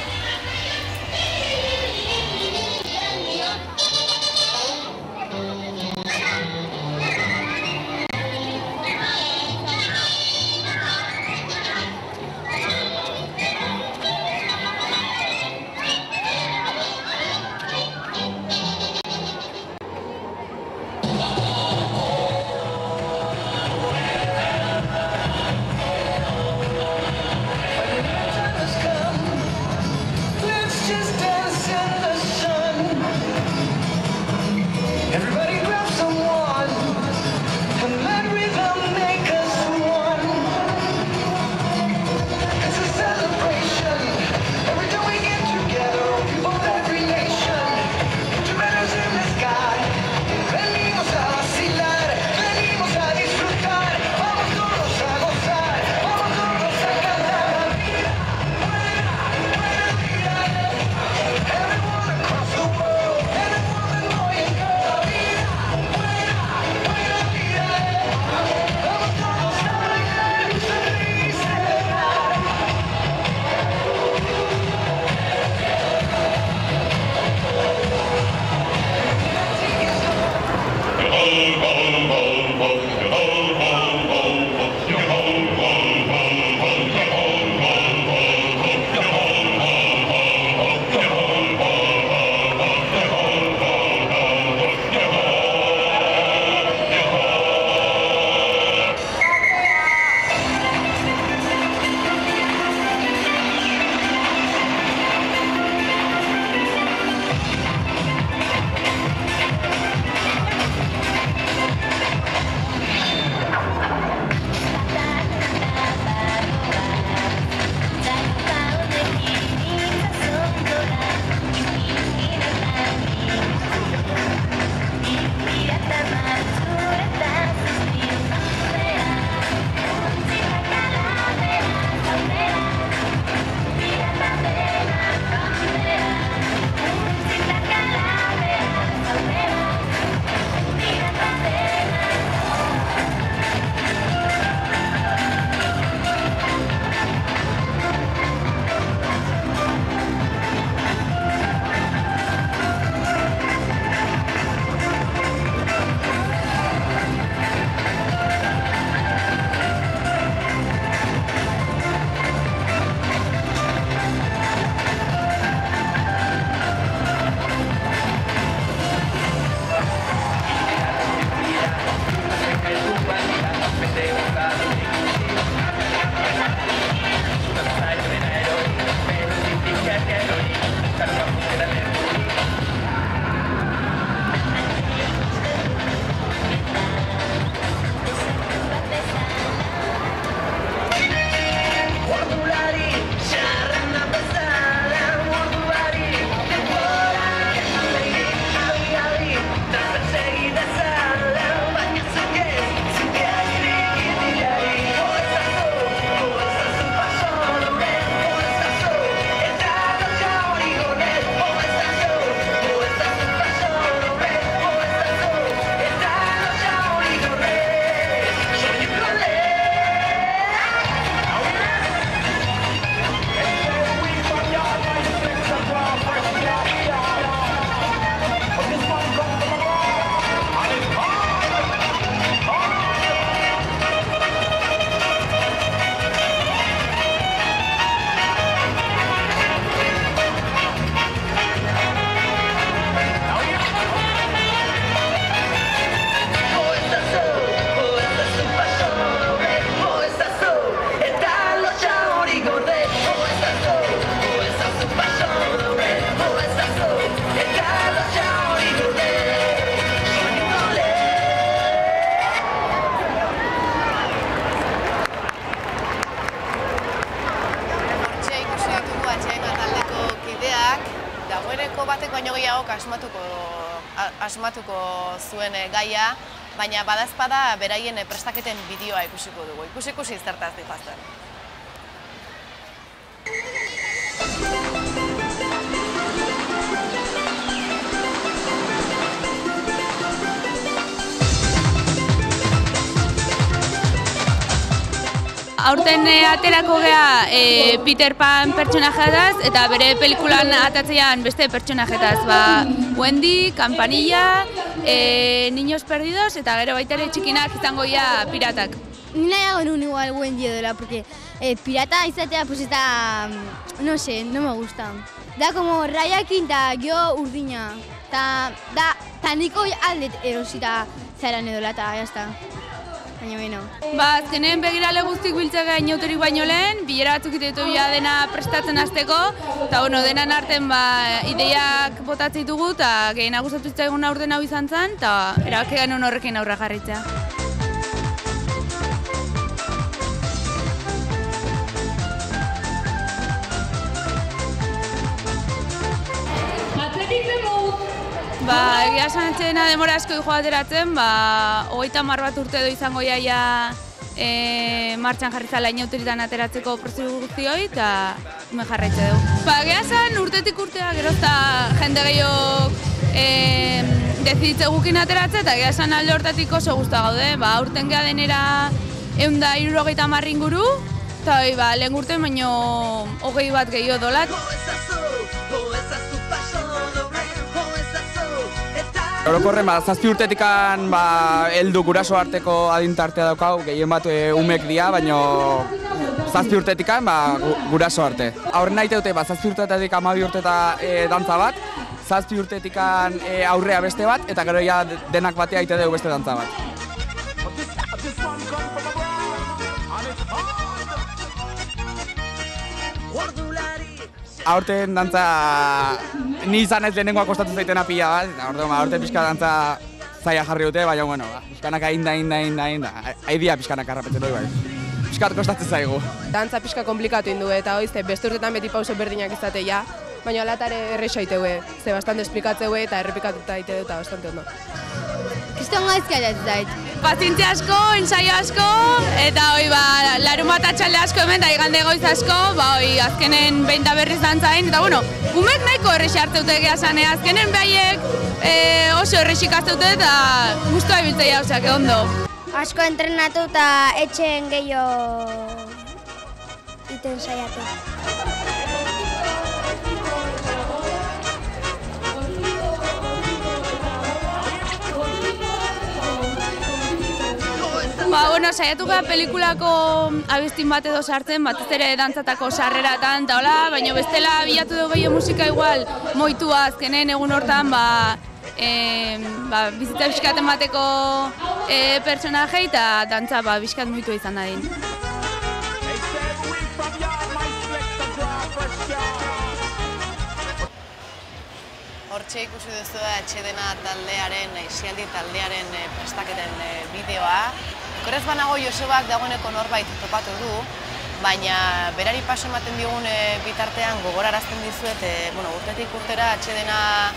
asmatuko zuen gaia, baina badazpada beraien prestaketen bideoa ikusiko dugu. Ikusi zertaz dihazten. Aurten aterako gea Peter Pan pertsonajataz eta bere pelikulan atatzean beste pertsonajetaz. Wendy, Campanilla, Niños Perdidos eta gero baita ere txikinak izango ia piratak. Ni nahiago nun igual Wendy edola, porque pirata izatea pues eta, no sé, no me gusta. Da como rayakin eta gio urdina. Ta niko aldet erosita zaren edola eta jazta. Baina beno. Azkenen begirale guztik biltzea inauterik baino lehen, bilera batzuk itetu dena prestatzen hasteko, eta denan arten ideiak botatzen ditugu, eta gehiena gustatu zitzaigun aurten hau izan zen, eta erabaki genuen horrekin aurra jarritzea. Egia esan etxeena demora asko dihoa ateratzen, 30 bat urte edo izango iaia martxan jarri zala inauteritan ateratzeko prozesu guztioi, eta hemen jarraitze dugu. Egia esan urtetik urtea, gero eta jende gehiok deziditze gukin ateratzen, eta egia esan alde hortatik oso guztua gaude. Aurten geha denera 160 inguru, eta lehen urte baino 20 bat gehiago dolat. Orokorren, 7 urtetikan heldu guraso arteko adintartea daukau, gehien bat umek dira, baina 7 urtetikan guraso arte. Aurren nahi dute, 7 urtetik 12 urteta dantza bat, 7 urtetikan aurrea beste bat, eta gero ja denak batea ite dugu beste dantza bat. Aurten dantza, ni izan ez lehenengoa kostatu zaitena pila bat, eta aurten pixka dantza zaila jarri dute, baina, bueno, pixkanaka inda, haidia pixkanaka harrapetzen doi bai. Pixkat kostatzen zaigu. Dantza pixka komplikatu indu eta oizte, beste urtetan beti pauso berdinak izatea, baina alatare errexo aiteue, ze bastante esplikatzeu eta errepikatuta aite dut eta bastante ondo. Kriston gaizkia ez zait. Pazientzia asko, ensaio asko, eta larunbat atxalde asko hemen, eta igande goiz asko, azkenen behin da berriz dantzain, eta bueno, umek nahiko errexi hartzeute gehasan, azkenen behaiek oso errexik hartzeute eta guztua ibiltzea hausak, ondo. Asko entrenatu eta etxeen gehiago iten saiatu. Bueno, saiatu gara pelikulako abestin bat edo sartzen, batez ere dantzatako sarreratan, eta hola, baina bestela bilatu dugu gehiago musika igual moitua azkenen egun hortan, bizitza bizkaten bateko pertsonajei eta dantza bizkat moitua izan dadin. Hortxe ikusi duzu da Etxedena taldearen, Isialdi taldearen prestaketen bideoa. Korez banago Josebak dagoeneko norbait topatu du, baina berari paso ematen digun bitartean gogorarazten dizuet, urtetik urtera Etxedena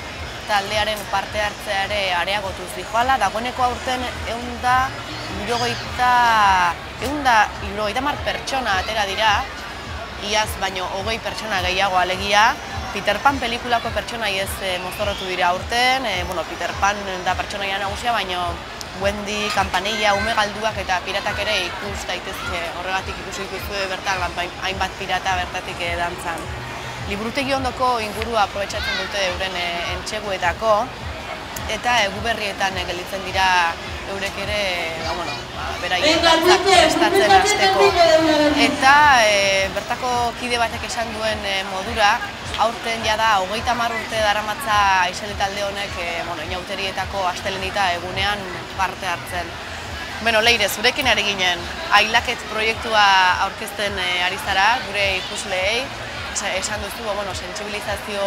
taldearen parte hartzea ere areagotuz dijoala, dagoeneko aurten 150 pertsona atera dira, iaz baino 20 pertsona gehiago alegia. Peter Pan pelikulako pertsonai ez mozorrotu dira aurten, Peter Pan da pertsonaia nagusia, baina Wendy, Campanilla, Ume Galduak eta piratak ere ikus daitezke, horregatik ikusi dituzue bertan hainbat pirata bertatik dantzan. Liburutegi ondoko ingurua aprobetxatzen dute euren entxeguetako, eta eguberrietan gelditzen dira eurek ere, beraien dantzak prestatzen hasteko. Eta bertako kide batek esan duen modura, aurten jada 30 urte daramatza Isialdi talde honek inauterietako astelenita egunean parte hartzen. Leire, zurekin ari ginen, Ailaket proiektua aurkezten ari zara, gure ikusleei, esan duzu, sentsibilizazio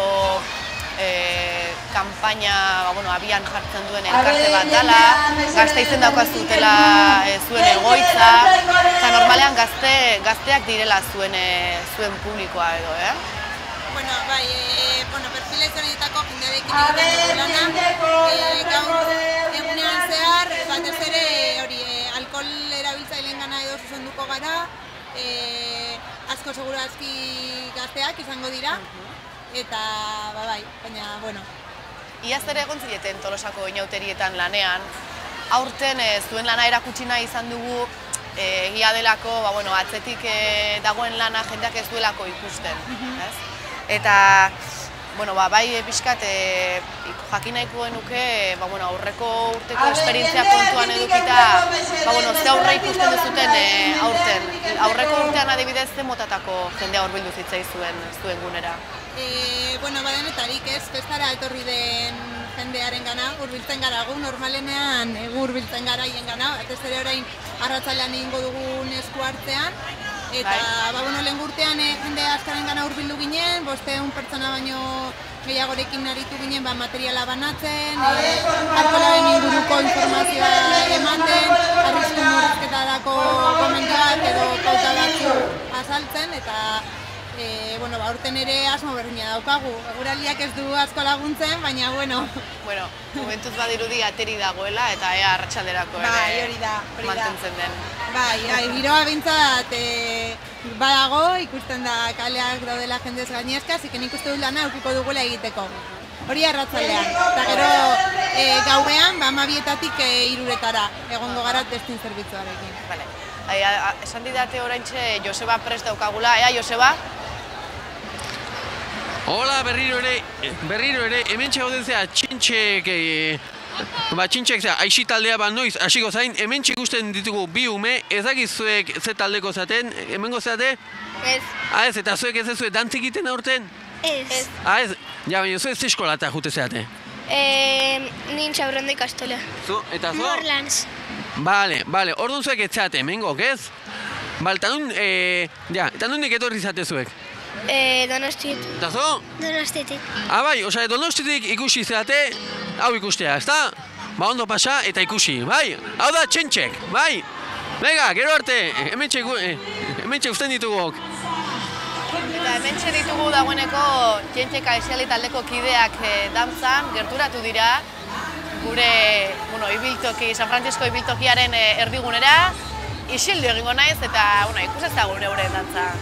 kanpaina abian jartzen duen elkarte bat dela, Gasteizen daukazutela zuen egoitza, eta normalean gazteak direla zuen publikoa edo, perfila izanetako jendearekin egiten dugu lana, gaur egunean zehar, batez ere alkohol erabiltzaileen gana edo zuzenduko gara, asko segurazki gazteak izango dira, eta baina, Iaz ere egon zireten Tolosako inauterietan lanean, aurten zuen lana erakutsi nahi izan dugu, egia delako, atzetik dagoen lana jendeak ez duelako ikusten, Eta, bai pixkat jakin nahiko genuke, aurreko urteko esperientzia kontuan edukita, ze aurre ikusten duzuten aurten. Aurreko urtean adibidez ze motatako jendea hurbildu zitzaizuen zuen gunera? Badenetarik ez, festara etorri den jendearen gana, hurbiltzen gara gu, normalenean hurbiltzen gara hien gana, batez ere orain arratzalean egingo dugun esku hartzean, eta lehen urtean jende askaren gana hurbildu ginen, 500 pertsona baino gehiagorekin aritu ginen materiala banatzen, alkoholaren inguruko informazioa ematen, arrisku murrizketarako gomendioak edo pauta batzuk azaltzen, eta aurten ere asmo berdina daukagu. Eguraldiak ez du asko laguntzen, baina momentuz badirudi ateri dagoela eta ea arratsalderako ere mantentzen den. Giroa bintzat badago, ikusten da kaleak daudela jendez gainezka, ziken ikuste dut lana aukiko dugula egiteko. Hori arratsaldean, eta gero gauean 12etatik 3etara egongo gara testin zerbitzuarekin. Esan didate oraintxe Joseba prest daukagula, Joseba? Hola, berriro ere, hemen txegoden zea, txintxek, zea, aixi taldea noiz, hasiko zain, hemen ikusten ditugu bi ume, ez dakizuek ze taldeko zaten, hemengo zeate? Ez. Ez, eta zuek ez zuek dantzik egiten aurten? Ez. Ez, ja, baina zuek ze eskolata jute zeate? Nin Txaurrondo ikastola. Zu, eta zu? Morlans. Bale, orduan zuek ez zeate, hemengok, ez? Bale, eta nondik etorri zate zuek? Donostit. Eta zu? Donostitik. Bai, osea, Donostitik ikusi zeate, hau ikustea, ezta? Ba, ondo pasa eta ikusi, bai? Hau da, txentxek, bai? Venga, gero arte, hementxe usten ditugok. Eta hementxe ditugu dagoeneko txentxeka esiali taldeko kideak dantzan, gerturatu dira, gure, ibiltoki, San Francisco ibiltokiaren erdigunera, isildu egingo naiz eta, ikus ezagun euren dantza.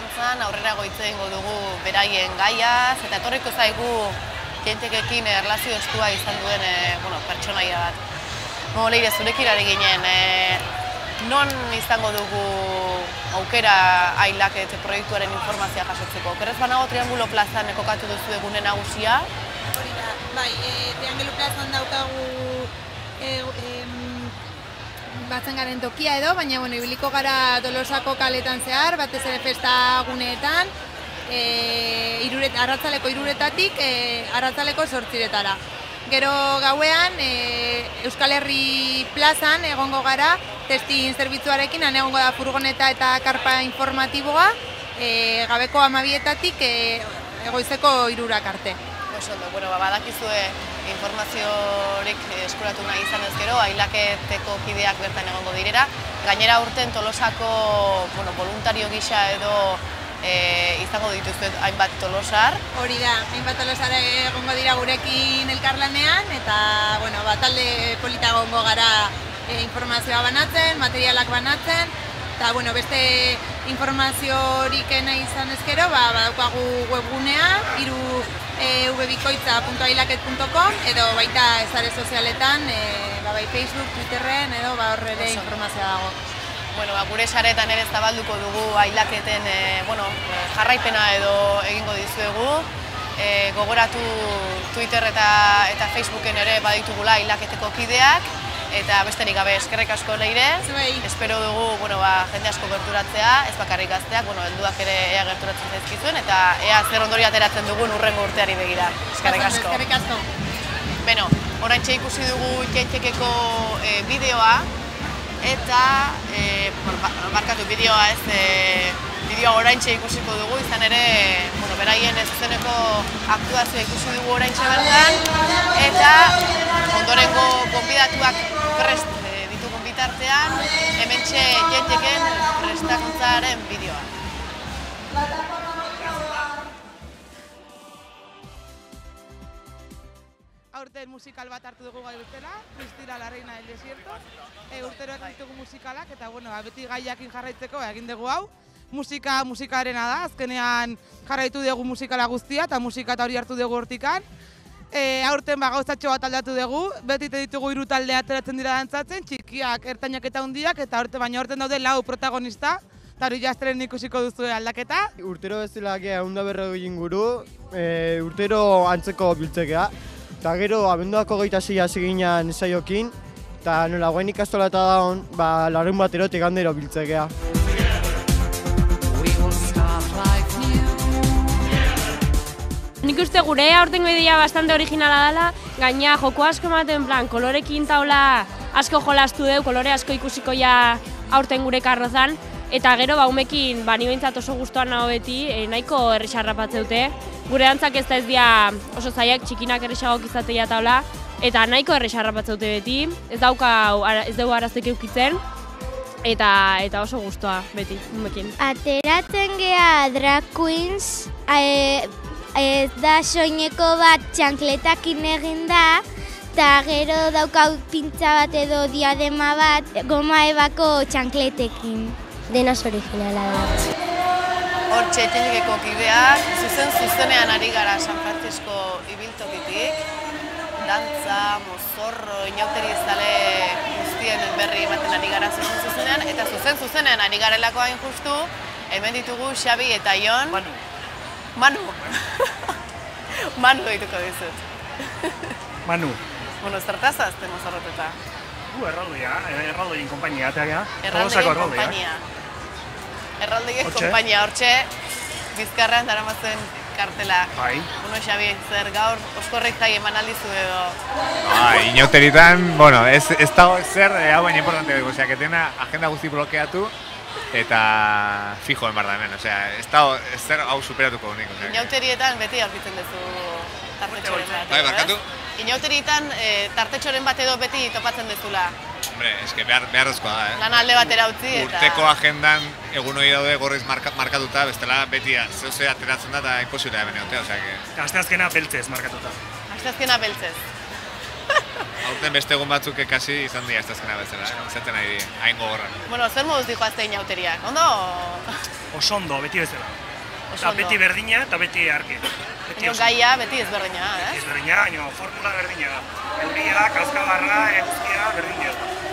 dantzan, aurrerago hitz egingo dugu beraien gaiaz, eta etorriko zaigu jentekekin erlazio estua izan duen pertsonaia bat. Leire, zurekin ari ginen, non izango dugu aukera Ailaket proiektuaren informazioa jasotzeko? Okerrez banago Triangulo plazan kokatu duzu egune nagusia? Hori da, bai, Triangulo plazan daukagu batzen garen tokia edo, baina ibiliko gara Tolosako kaletan zehar, batez ere festa guneetan, arratzaleko 3:00-tatik arratzaleko 8:00-retara. Gero gauean Euskal Herri plazan egongo gara, testin zerbitzuarekin, han egongo da furgoneta eta karpa informatiboa, gabeko 12:00-tatik egoizeko 3:00 arte. Ondo, badakizue informaziorik eskuratu nahi izan ez gero, Ailaketeko kideak bertan egongo direra. Gainera urten Tolosako voluntario gisa edo izango dituzue hainbat tolosar. Hori da, hainbat tolosar egongo dira gurekin elkarlanean, eta talde polita egongo gara informazioa banatzen, materialak banatzen, eta beste informaziorik nahi izan ezkero, badaukagu webgunea, www.bikoitza.ailaket.com edo baita sare sozialetan, bai Facebook, Twitterren edo hor ere informazioa dago. Gure saretan ere zabalduko dugu Ailaketen jarraipena edo egingo dizuegu. Gogoratu Twitter eta Facebooken ere baditugula Ailaketeko kideak, eta besterik gabe eskerrik asko Leire. Espero dugu jende asko gerturatzea, ez bakarrik gazteak, helduak ere ea gerturatzen zaizkizuen, eta ea zer ondorio ateratzen dugun hurrengo urteari begira. Eskerrik asko. Eskerrik asko. Oraintxe ikusi dugu jentekeko bideoa, eta bideoa oraintxe ikusiko dugu, izan ere beraien zuzeneko aktuazioa ikusi dugu oraintxe bertan, eta ondorengo gonbidatuak prest ditugun bitartean, hementxe jenteken prestakuntzaren bideoa. Aurten musikal bat hartu dugu gai urtela, Cristina la reina del desierto. Urtero egin ditugu musikalak, eta beti gaiakin jarraitzeko egin dugu hau. Musikarena da, azkenean jarraitu dugu musikala guztia, eta musika hori hartu dugu hortikan. Aurten gauzatxo bat aldatu dugu, beti ditugu 3 talde ateratzen dira dantzatzen, txikiak, ertainak eta hundiak, eta baina aurten daude 4 protagonista, eta hori jazteren ikusiko duzu aldaketa. Urtero bezala gea 140 inguru, urtero antzeko biltzekea. Eta gero, abenduako 26 hasi ginen saiokin, eta nola guain ikastolata daun, larun bat erotik handero biltzekea. Nik uste gure aurtengo ideia bastante originala dela, gaina joko asko ematen plan, kolorekin taula asko jolastu deu, kolore asko ikusiko ja aurten gure karrozan, eta gero umekin ni behintzat oso gustuan nago beti, nahiko errexarrapatzeute. Gure dantzak ez da ez dira oso zaiak, txikinak errexagok izatea taula, eta nahiko errexarrapatzeute beti, ez dugu arazoik eukitzen, eta oso gustoa beti, umekin. Ateratzen gea drag queens, ez da soineko bat txankletakin egin da, eta gero daukau pintza bat edo diadema bat goma ebako txankletekin. Denaz originala da. Hortxe jentekeko kideak, zuzenean ari gara San Francisco ibiltokitik, dantza, mozorro, inauteri zale guztien berri ematen ari gara zuzenean, eta zuzenean ari garelako hain justu, hemen ditugu Xabi eta Ion. Manu dituko dizut. Manu. Zertaz azte mozorroteta? Erraldoien kompainia, eta gara. Erraldoien kompainia. Erraldoien kompainia, hortxe, Bizkarrean daramazen kartela. Xabi, zer gaur oskorrik zai eman aldizu edo? Inauteritan, ez dago zer, hau baina importante dugu, que tena agenda guzti blokeatu, eta fijo enbar da hemen, ez dago zer hau superatuko unik. Inauterietan beti aurkitzen duzu tartetxoren bat, ez? Inauterietan tartetxoren bat edo beti topatzen duzula. Hombre, eske beharrezkoa da, Lan alde batera utzi eta... Urteko agendan egun hori daude gorriz markatuta, bestela beti zehose ateratzen da eta imposiblea hemen egotea, osea que... Asteazkena beltzez markatuta. Asteazkena beltzez. Aurten beste egun batzuk ekasi izan dira ez azkena bezala, zaten ari hain gogorra. Bueno, zer moduz dihoazte inauteriak, ondo? Oso ondo, beti bezala. Eta beti berdina eta beti argi. Gaia beti ezberdina, ez? Ezberdina, baina formula berdina. Euria, kaskabarra, eguzkia, berdina.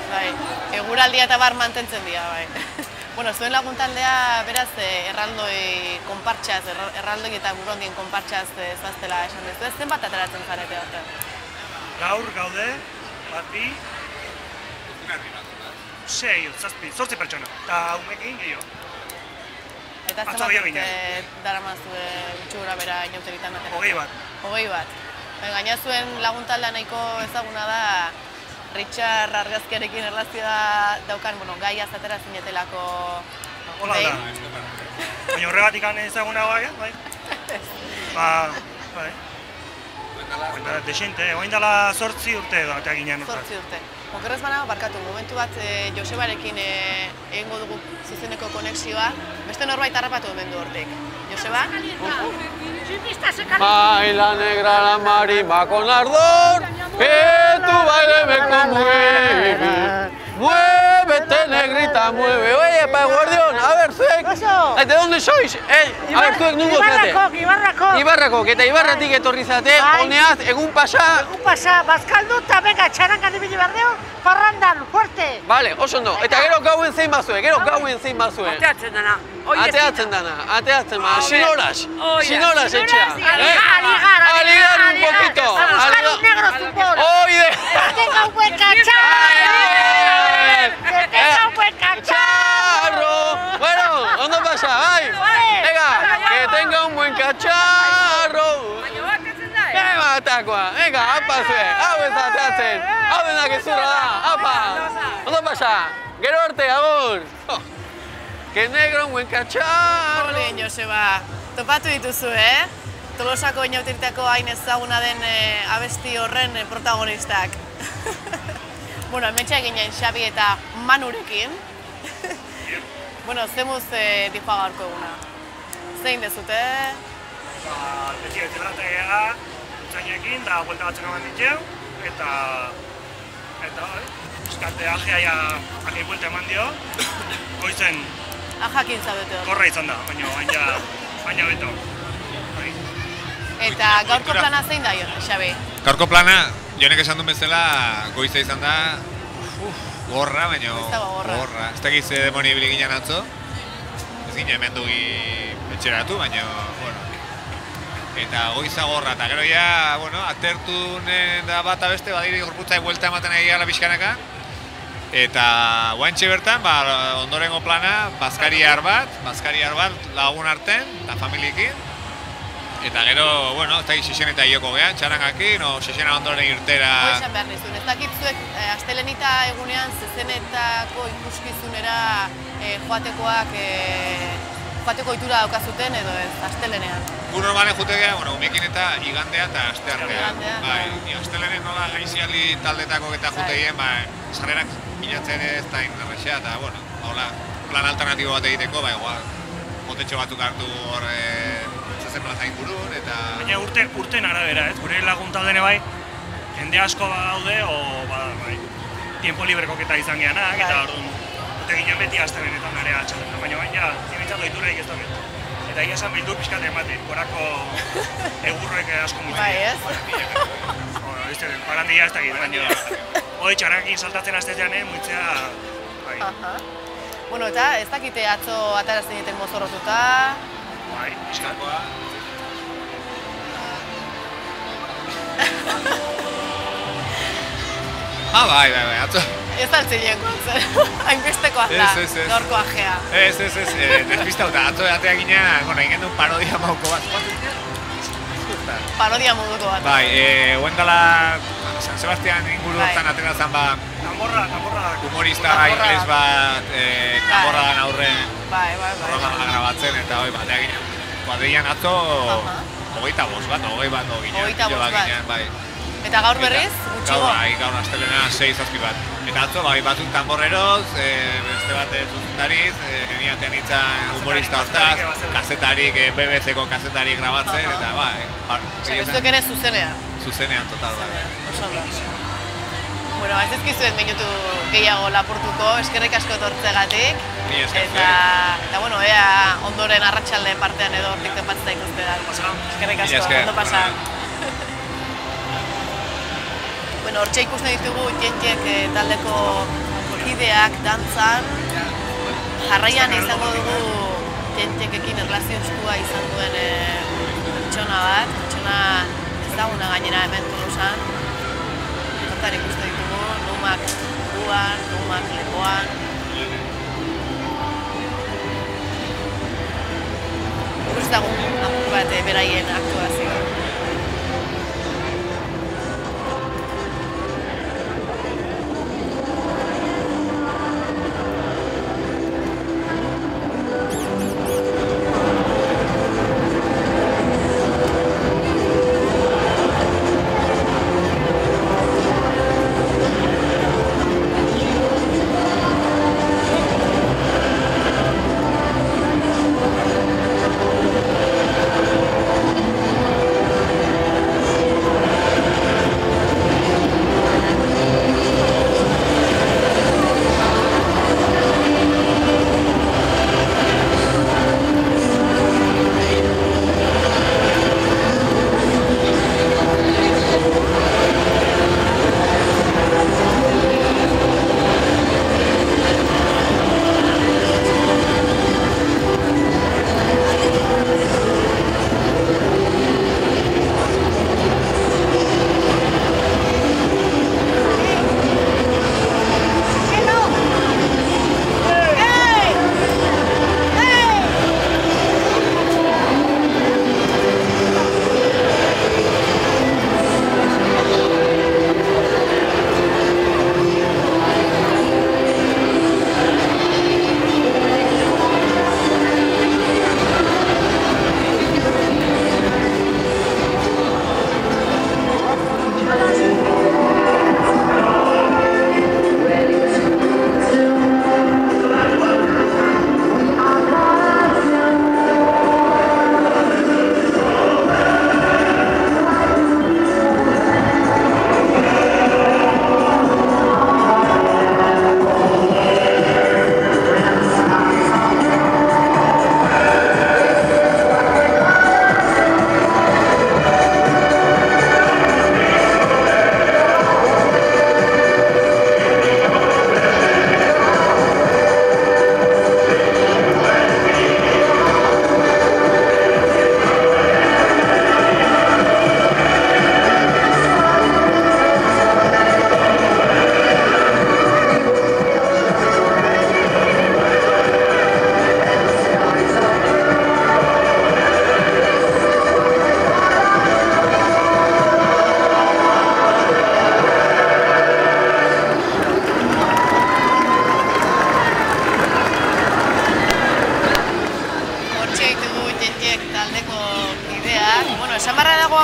Bai, eguraldia eta bar mantentzen dira, bai. Bueno, zuen laguntaldea, beraz, erraldoi konpartxaz, erraldoi eta burondien konpartxaz zaztela esan dezu. Zenbat ateratzen zarete horten? Gaur gaude, bat bi, 6, 7, 8 pertsona, eta umekin gehiago. Eta zenbat daramazue gutxura bera inauteritan ateratzen? 20 bat. Gaina zuen laguntaldea nahiko ezaguna da, Richard argazkiarekin erlazioa daukan, gaia zatera zinetelako... Hola da. Baina horregatik ezaguna bai? Bai. Desente, oain dela 8 urte edo, eta ginean urte. 8 urte. Okerrez banago, barkatu, momentu bat Josebarekin egingo dugu zuzeneko konexioa, beste norbait harrapatu hemen du hortik. Joseba? Baila negra la marima con ardor, que tu baile me conmueve. Muévete, negrita, mueve. Oye, guardión, a ver, zuek. ¿De dónde sois? A ver, zuek nungo zate. Ibarrakok, eta Ibarratik etorri zate, honeaz, egun pasa. Egun pasa, bazkaldu eta venga, txarangan ibili bardeo, parrandan, fuerte. Vale, oso ondo. Eta gero gauen zein bazue, Ateatzen dana. Ateatzen dana. Sinoras etxea. Aligar un poquito. A buscar un negro fútbol. Oide. Que tenga un buen cacharro. Bueno, ondo pasa, bai. Venga, que tenga un buen cacharro. Matakoa, venga, apa zuen, hau ez ateatzen, hau denak ezurra da, apa, ondo pasa, gero arte, agur. Que negro, un buen cacharro. Olien, Joseba, topatu dituzu, Tolosako inauterietako hain ezaguna den abesti horren protagonistak. Bueno, hementsa eginen Xabi eta Manurekin. Bueno, zemuz dihoa gaurko eguna. Zein dezute? Beti betebrategea, utzainekin, da buelta batzuk eman diteu, eta eskate ajeaia akei buelta eman dio, goizen ajakin zaudete hor. Korra izan da, baina beto. Eta gaurko plana zein da, Xabi? Gaurko plana, jonek esan duen bezala, goiza izan da, gorra, baina gorra. Ez dakiz demoni ibili ginen atzo, ez ginen hemen dugi etxeratu, baina, bueno. Eta goiza gorra, eta gero ja, bueno, atertu da bat abeste, badiri gorputzai buelta ematen egia la pixkanaka. Eta guantxe bertan, ondorengo plana, bazkariar bat lagun arten, eta familiekin. Eta gero, bueno, ez dakit xixen eta ioko gehan, txarangakin, o xixena ondoren irtera... Hoizan behar nizun, ez dakit zuek astelenita egunean zezenetako ikuskizunera joateko ohitura daukazuten edo ez, astelenean? Gu normalen jute geha, umekin eta igandea eta asteartean. Astelenen nola gaiziali taldetako eta jute gehen, sarrerak bilatzen ez da inarrexea, eta, bueno, plan alternatibo bat egiteko, igual, motetxo batzuk hartu hor zezen plaza ingurun, eta... Baina urten arabera, gure laguntaldene bai, jende asko badaude, tiempo librekoketa izan gehanak, eta orduan, urte ginen beti astelenetan area atxatzen, baina zimintzat oituraik ez da betu. Eta ia esan bildu pixkat ematen, gorako egurroek asko mutzen. Bai, ez? Parandia ez da git, baina hori txarrakin saltatzen astetean muitzea, bai. Bueno, eta ez dakite atzo atarazen egiten mozorrotuta. Bai, pixkakoa. Bai, atzo. Ez altzinen gontzen, hainbesteko azta, gaurko ajea. Ez, despistauta, atzo atea ginean, egin duen parodia mauko bat. Parodia moduko bat. Bai, huendala San Sebastian inguru hortan ateratzen Tamborra. Humorista ingles bat, tamborra dan aurren programa grabatzen, eta hoi batea ginean. Kuadrian atzo, 25 bat, 20 bai. Eta gaur berriz, gutxigo? Gaur astelena 6-7 bat. Eta atzo, batzuk tamborreroz, beste bat zuzendariz, geniatean itzan humorista hortaz, kazetarik, BBC-ko kazetarik grabatzen, eta bai. Zuek ere zuzenean? Zuzenean, total, bai. Bueno, ez ezkizuen minutu gehiago lapurtuko, eskerrik asko tortzegatik. Ni esker Eta, bueno, ea ondoren arratsalde partean edo hortik topatzea ikuste da. Eskerrik asko, ondo pasa. Bueno, hortxe ikusten ditugu Jentek taldeko kideak dantzan. Jarraian izango dugu Jentekekin erlazio estua izan duen pertsona bat. Pertsona ezaguna gainera hemen Tolosan. Hortan ikusten ditugu, numak buruan, numak lepoan. Ikustagun apur bat beraien aktuazioa.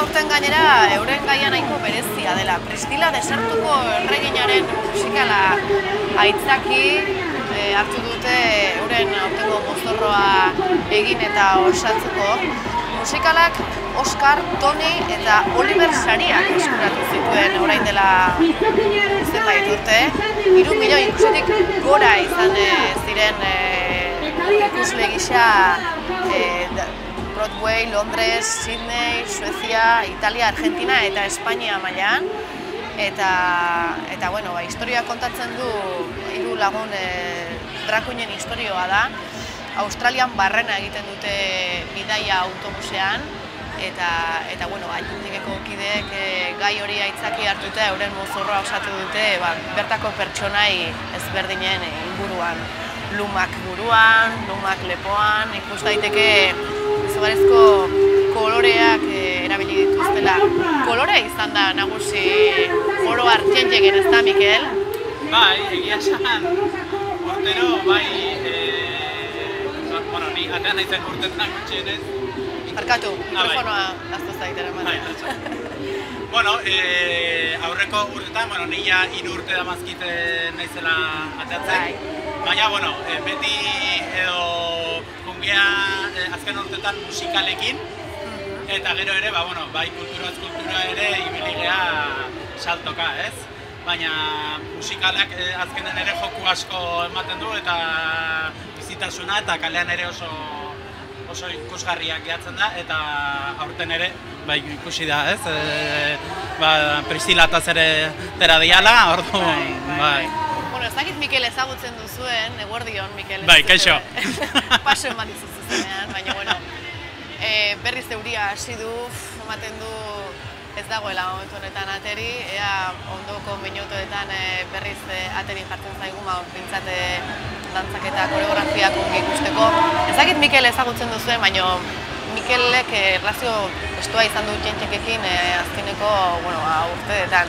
aurten gainera euren gaia nahiko berezia dela. Priscila Desertuko erreginaren musikala aitzaki hartu dute euren aurtengo mozorroa egin eta osatzeko. Musikalak Oscar, Tony eta Oliver sariak eskuratu zituen orain dela zenbait urte. 3 milioi ikusitik gora izan ziren ikusle gisa Broadway, Londres, Sydney, Suezia, Italia, Argentina eta Espainia mailan. Eta bueno, historia kontatzen du 3 lagun drakuinen historioa da. Australian barrena egiten dute bidaia autobusean eta bueno, Aldundigeko kideek gai hori aitzaki hartuta euren mozorroa osatu dute bertako pertsonai ezberdinen inguruan. Lumak buruan, lumak lepoan, ikus daiteke izugarrizko koloreak erabili dituztela. Kolorea izan da nagusi oro Jentek, ez da, Mikel? Bai, egia esan, urtero, bai, ni atean naizen urtetan gutxienez. Barkatu, mikrofonoa laztu zaitera eman. Bueno, aurreko urtetan, ni ja 3 urte damazkiten naizela ateatzen. Baina, beti edo kungea azken urtetan musikalekin, eta gero ere, bai kultura ere ibili gea saltoka, ez? baina musikalak azkenen ere joku asko ematen du eta bizitasuna eta kalean ere oso ikusgarriak gehatzen da eta aurten ere ikusi da, ez? Priscilataz ere tera diala, orduan, bai. Bueno, ez dakit Mikel ezagutzen duzuen, eguerdion Mikel. Bai, kaixo. Paso eman dizu zuzenean, baina, bueno, berriz euria hasi du, ematen du ez dagoela momentu honetan ateri, ea ondoko minutuetan berriz ateri jartzen zaigu, pintzat dantzak eta koreografiak ongi ikusteko. Ez dakit Mikel ezagutzen duzuen, baina Mikelek erlazio estua izan du Txentxekekin azkeneko urteetan.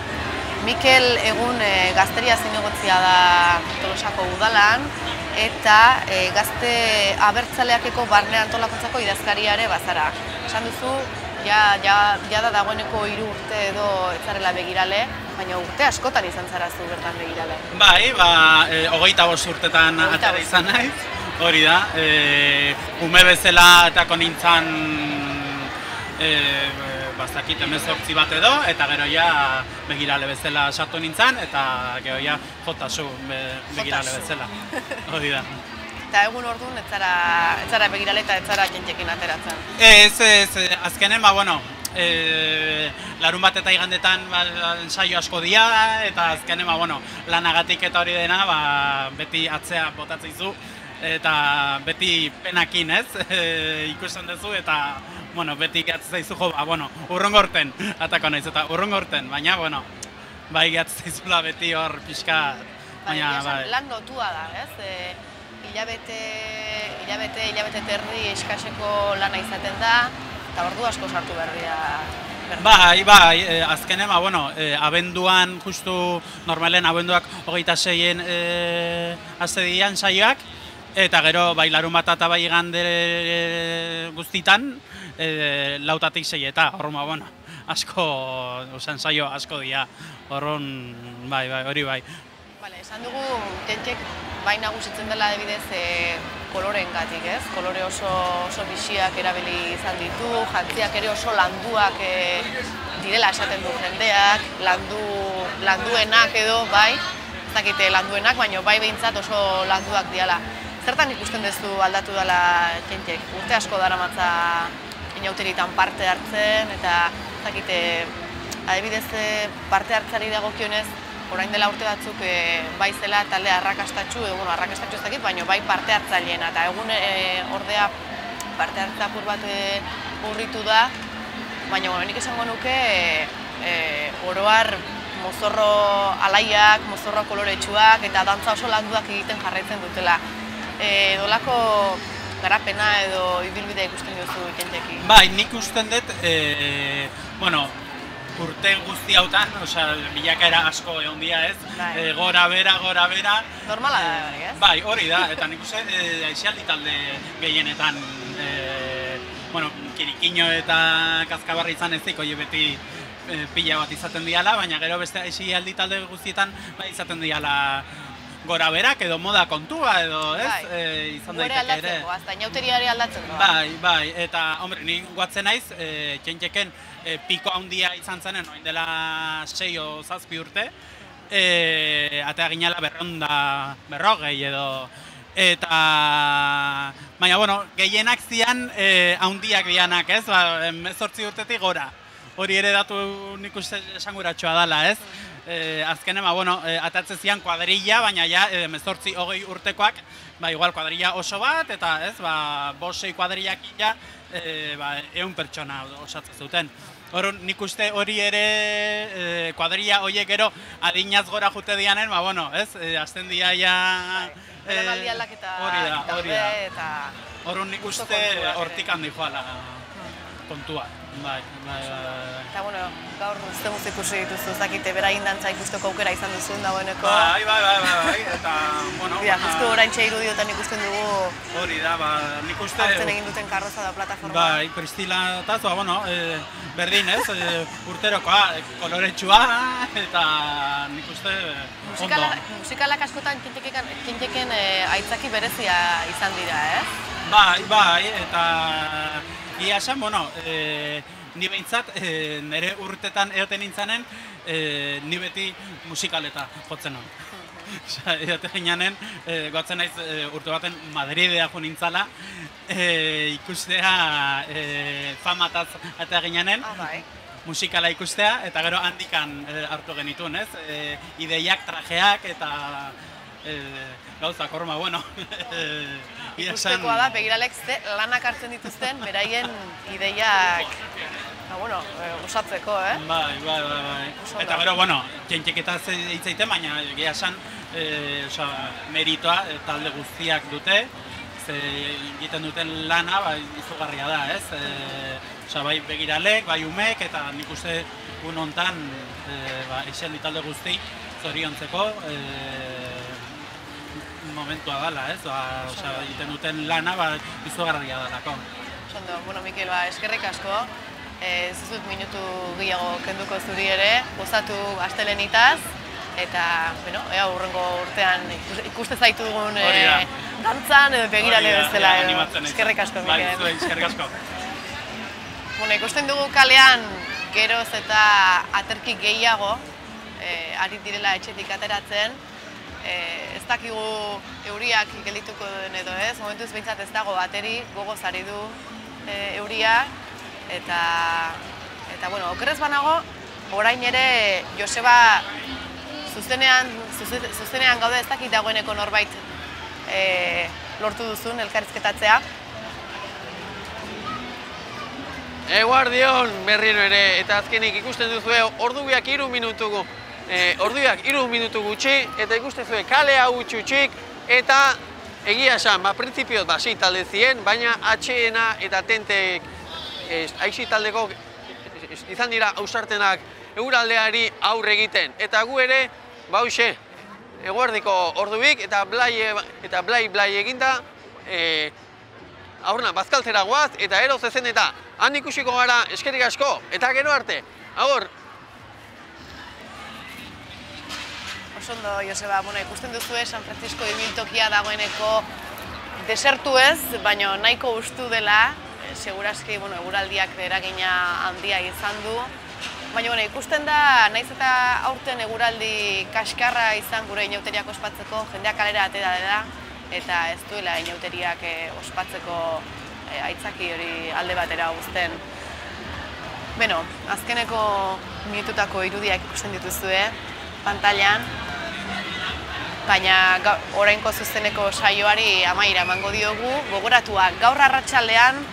Mikel egun gazteria zinegotzia da Tolosako udalan eta gazte abertzaleakeko barne antolakuntzako idazkariare bazara. Esan duzu, ja da dagoeneko 3 urte edo etzarela begirale, baina urte askotan izan zarazu bertan begirale. Bai, 25 urtetan atera izan naiz, hori da. Ume bezala atako nintzen bazakit 18 bat edo, eta gero ja begirale bezala sartu nintzen, eta gero ja jotasu begirale bezala, hori da. Eta egun orduan ez zara begirale eta ez zara Txentxekin ateratzen? Ez, azkenen, larun bat eta igandetan ensaio asko dira, eta azkenen, lanagatik eta hori dena, beti atzea botatzen zu, eta beti penakin, ez, ikusten duzu, eta beti gehatzen zaizu jo, urrungo urten, atako naiz, eta urrungo urten, baina, bai gehatzen zaizula beti hor pixka, baina, bai. Lan lotua da, ez? Hilabete terdi eskaseko lana izaten da, eta ordu asko sartu berria. Bai, azkenen, abenduan, justu normalen abenduak 26-en azedian saioak, eta gero, larun bat eta bai igande guztitan, 4-tik 6 eta horren, asko, saio asko dira, horren, hori bai. Esan dugu, Txentxek bai nagusitzen dela adibidez koloreengatik, ez? Kolore oso biziak erabili izan ditu, jantziak ere oso landuak direla esaten du jendeak, landuenak edo, bai, ez dakite landuenak, baina bai behintzat oso landuak diala. Zertan ikusten duzu aldatu dela Txentxek? Urte asko daramatza inauteritan parte hartzen, eta ez dakite, adibidez parte hartzari dagokionez, orain dela urte batzuk bai zela talde arrakastatxu, arrakastatxu ez dakit, baina bai parte hartzaileena, eta egun ordea parte hartzapur bat urritu da, baina nik esango nuke oroar mozorro alaiak, mozorro koloretsuak eta dantza oso landuak egiten jarraitzen dutela. Dolako garapena edo ibilbidea ikusten duzu Txentxekin? Bai, nik usten dut, urte guzti hautan, bilakaera asko egon dira, ez? Gora bera. Normala da, ez? Bai, hori da, eta nik uste aizialdi talde gehienetan, Kirikino eta Kazkabarri izan ezik, beti pila bat izaten diala, baina gero beste aizialdi talde guztietan izaten diala gora berak edo moda kontua edo, ez? Izan daiteke ere. Gure aldatzeko, azta inauteriare aldatzen doa. Bai, eta, ni guatzen naiz, Txentxeken piko handia izan zenen, oin dela 6 o 7 urte, atea ginala 240 edo, eta, baina, gehienak zian handiak dianak, ez? 18 urtetik gora. Hori ere datu nik uste esanguratxoa dela, ez? Azkenen, atatzen zian kuadrilla, baina ja, 18-20 urtekoak, igual kuadrilla oso bat, eta ez, 5-6 kuadrillak ja, 100 pertsona osatzen zuten. Nik uste hori ere, kuadrilla horiek gero adinaz gora jute dianen, ez, azten dia ja... Belamaldi aldaketa hori da. Horren nik uste hortik handi joala kontua. Eta, gaur uste guzti ikusi dituzu, ez dakite, berain dantza ikusteko aukera izan duzun dagoeneko. Bai, eta, justu oraintxe irudiotan ikusten dugu... Hori da, nik uste... Hartzen egin duten karroza da plataforma. Bai, Priscilataz, berdin, ez, urterokoa, koloretsua, eta nik uste ondo. Musikalak askotan Txentxeken aitzaki berezia izan dira, ez? Bai, eta... Ia esan, ni behintzat, nire urtetan egoten nintzanen, ni beti musikaleta jotzen hon. Egote gineanen, goatzen naiz urte baten Madridea jo nintzala, ikustea famataz eta gineanen, musikala ikustea, eta gero handikan hartu genituen, ez? Ideiak, trajeak, eta gauzak, horma, bueno. Ikustekoa da, begiralek lanak hartzen dituzten, beraien ideiak, osatzeko, eh? Bai. Eta gero, bueno, jenteketa hitzaiten, baina egia esan, meritoa talde guztiak dute, egiten duten lana izugarria da, ez? Bai begiralek, bai umek, eta nik uste un hontan Eseldi talde guzti zoriontzeko momentua dela, ez? Egiten duten lana izugarria dalako. Ondo, bueno, Mikel, eskerrik asko. Ez dut minutu gehiago kenduko zuri ere, gozatu astelenitaz, eta, ea hurrengo urtean ikuste zaitugun dantzan edo begirale bezala. Eskerrik asko, Mikel. Bai, eskerrik asko. Ikusten dugu kalean geroz eta aterki gehiago ari direla etxetik ateratzen. Ez dakigu euriak geldituko den edo ez, momentuz behintzat ez dago bateri, gogoz ari du euria. Eta, okerrez banago, orain ere Joseba zuzenean gaude ez dakit dagoeneko norbait lortu duzun elkarrizketatzea. Eguardion berriro ere, eta azkenik ikusten duzue ordubiak 3 minutu gutxi, eta ikusten duzue kale hau txutxik, eta egia esan, printzipioz basi talde ziren, baina atxeena eta tentek aixi taldeko izan dira ausartenak euraldeari aurre egiten. Eta gu ere, hauxe, eguerdiko ordubik eta blai eginda, aurrena bazkaltzera guaz, eta ero zezen eta han ikusiko gara eskerrik asko, eta gero arte, agur! Osondo, Joseba, ikusten duzue San Francisco ibiltokia dagoeneko desertu ez, baina nahiko ustu dela, segurazki eguraldiak eragina handia izan du. Baina ikusten da, naiz eta aurten eguraldi kaskarra izan gure inauteriak ospatzeko, jendeak kalera atera dela, eta ez duela inauteriak ospatzeko aitzaki hori alde batera uzten. Azkeneko minututako irudiak ikusten dituzue, pantailan, baina orainko zuzeneko saioari amaiera emango diogu, gogoratuak gaur arratsaldean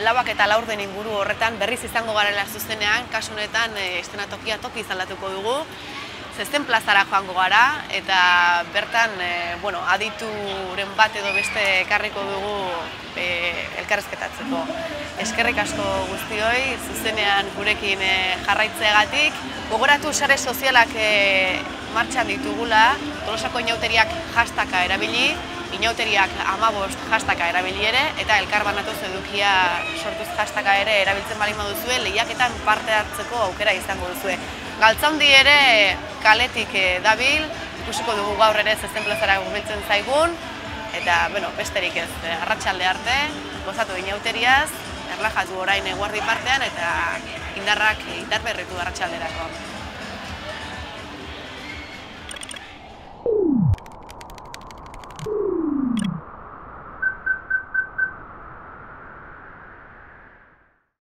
4 eta 4 inguru horretan berriz izango garela zuzenean, kasu honetan eszenatokia toki aldatuko dugu, Zezen plazara joango gara, eta bertan adituren bat edo beste ekarriko dugu elkarrezketatzeko. Eskerrik asko guztioi, zuzenean gurekin jarraitzeagatik. Gogoratu sare sozialak martxan ditugula, Tolosako inauteriak hashtaka erabili, inauteriak 15 hashtaka erabili ere, eta elkarbanatuz edukia sortuz hashtaka ere erabiltzen baldin baduzue, lehiaketan parte hartzeko aukera izango duzue. Galtzaundi ere kaletik dabil, ikusiko dugu gaur ere Zezen plazara hurbiltzen zaigun, eta besterik ez, arratsalde arte, gozatu inauteriaz, erlajatu orain eguerdi partean, eta indarrak berritu arratsalderako.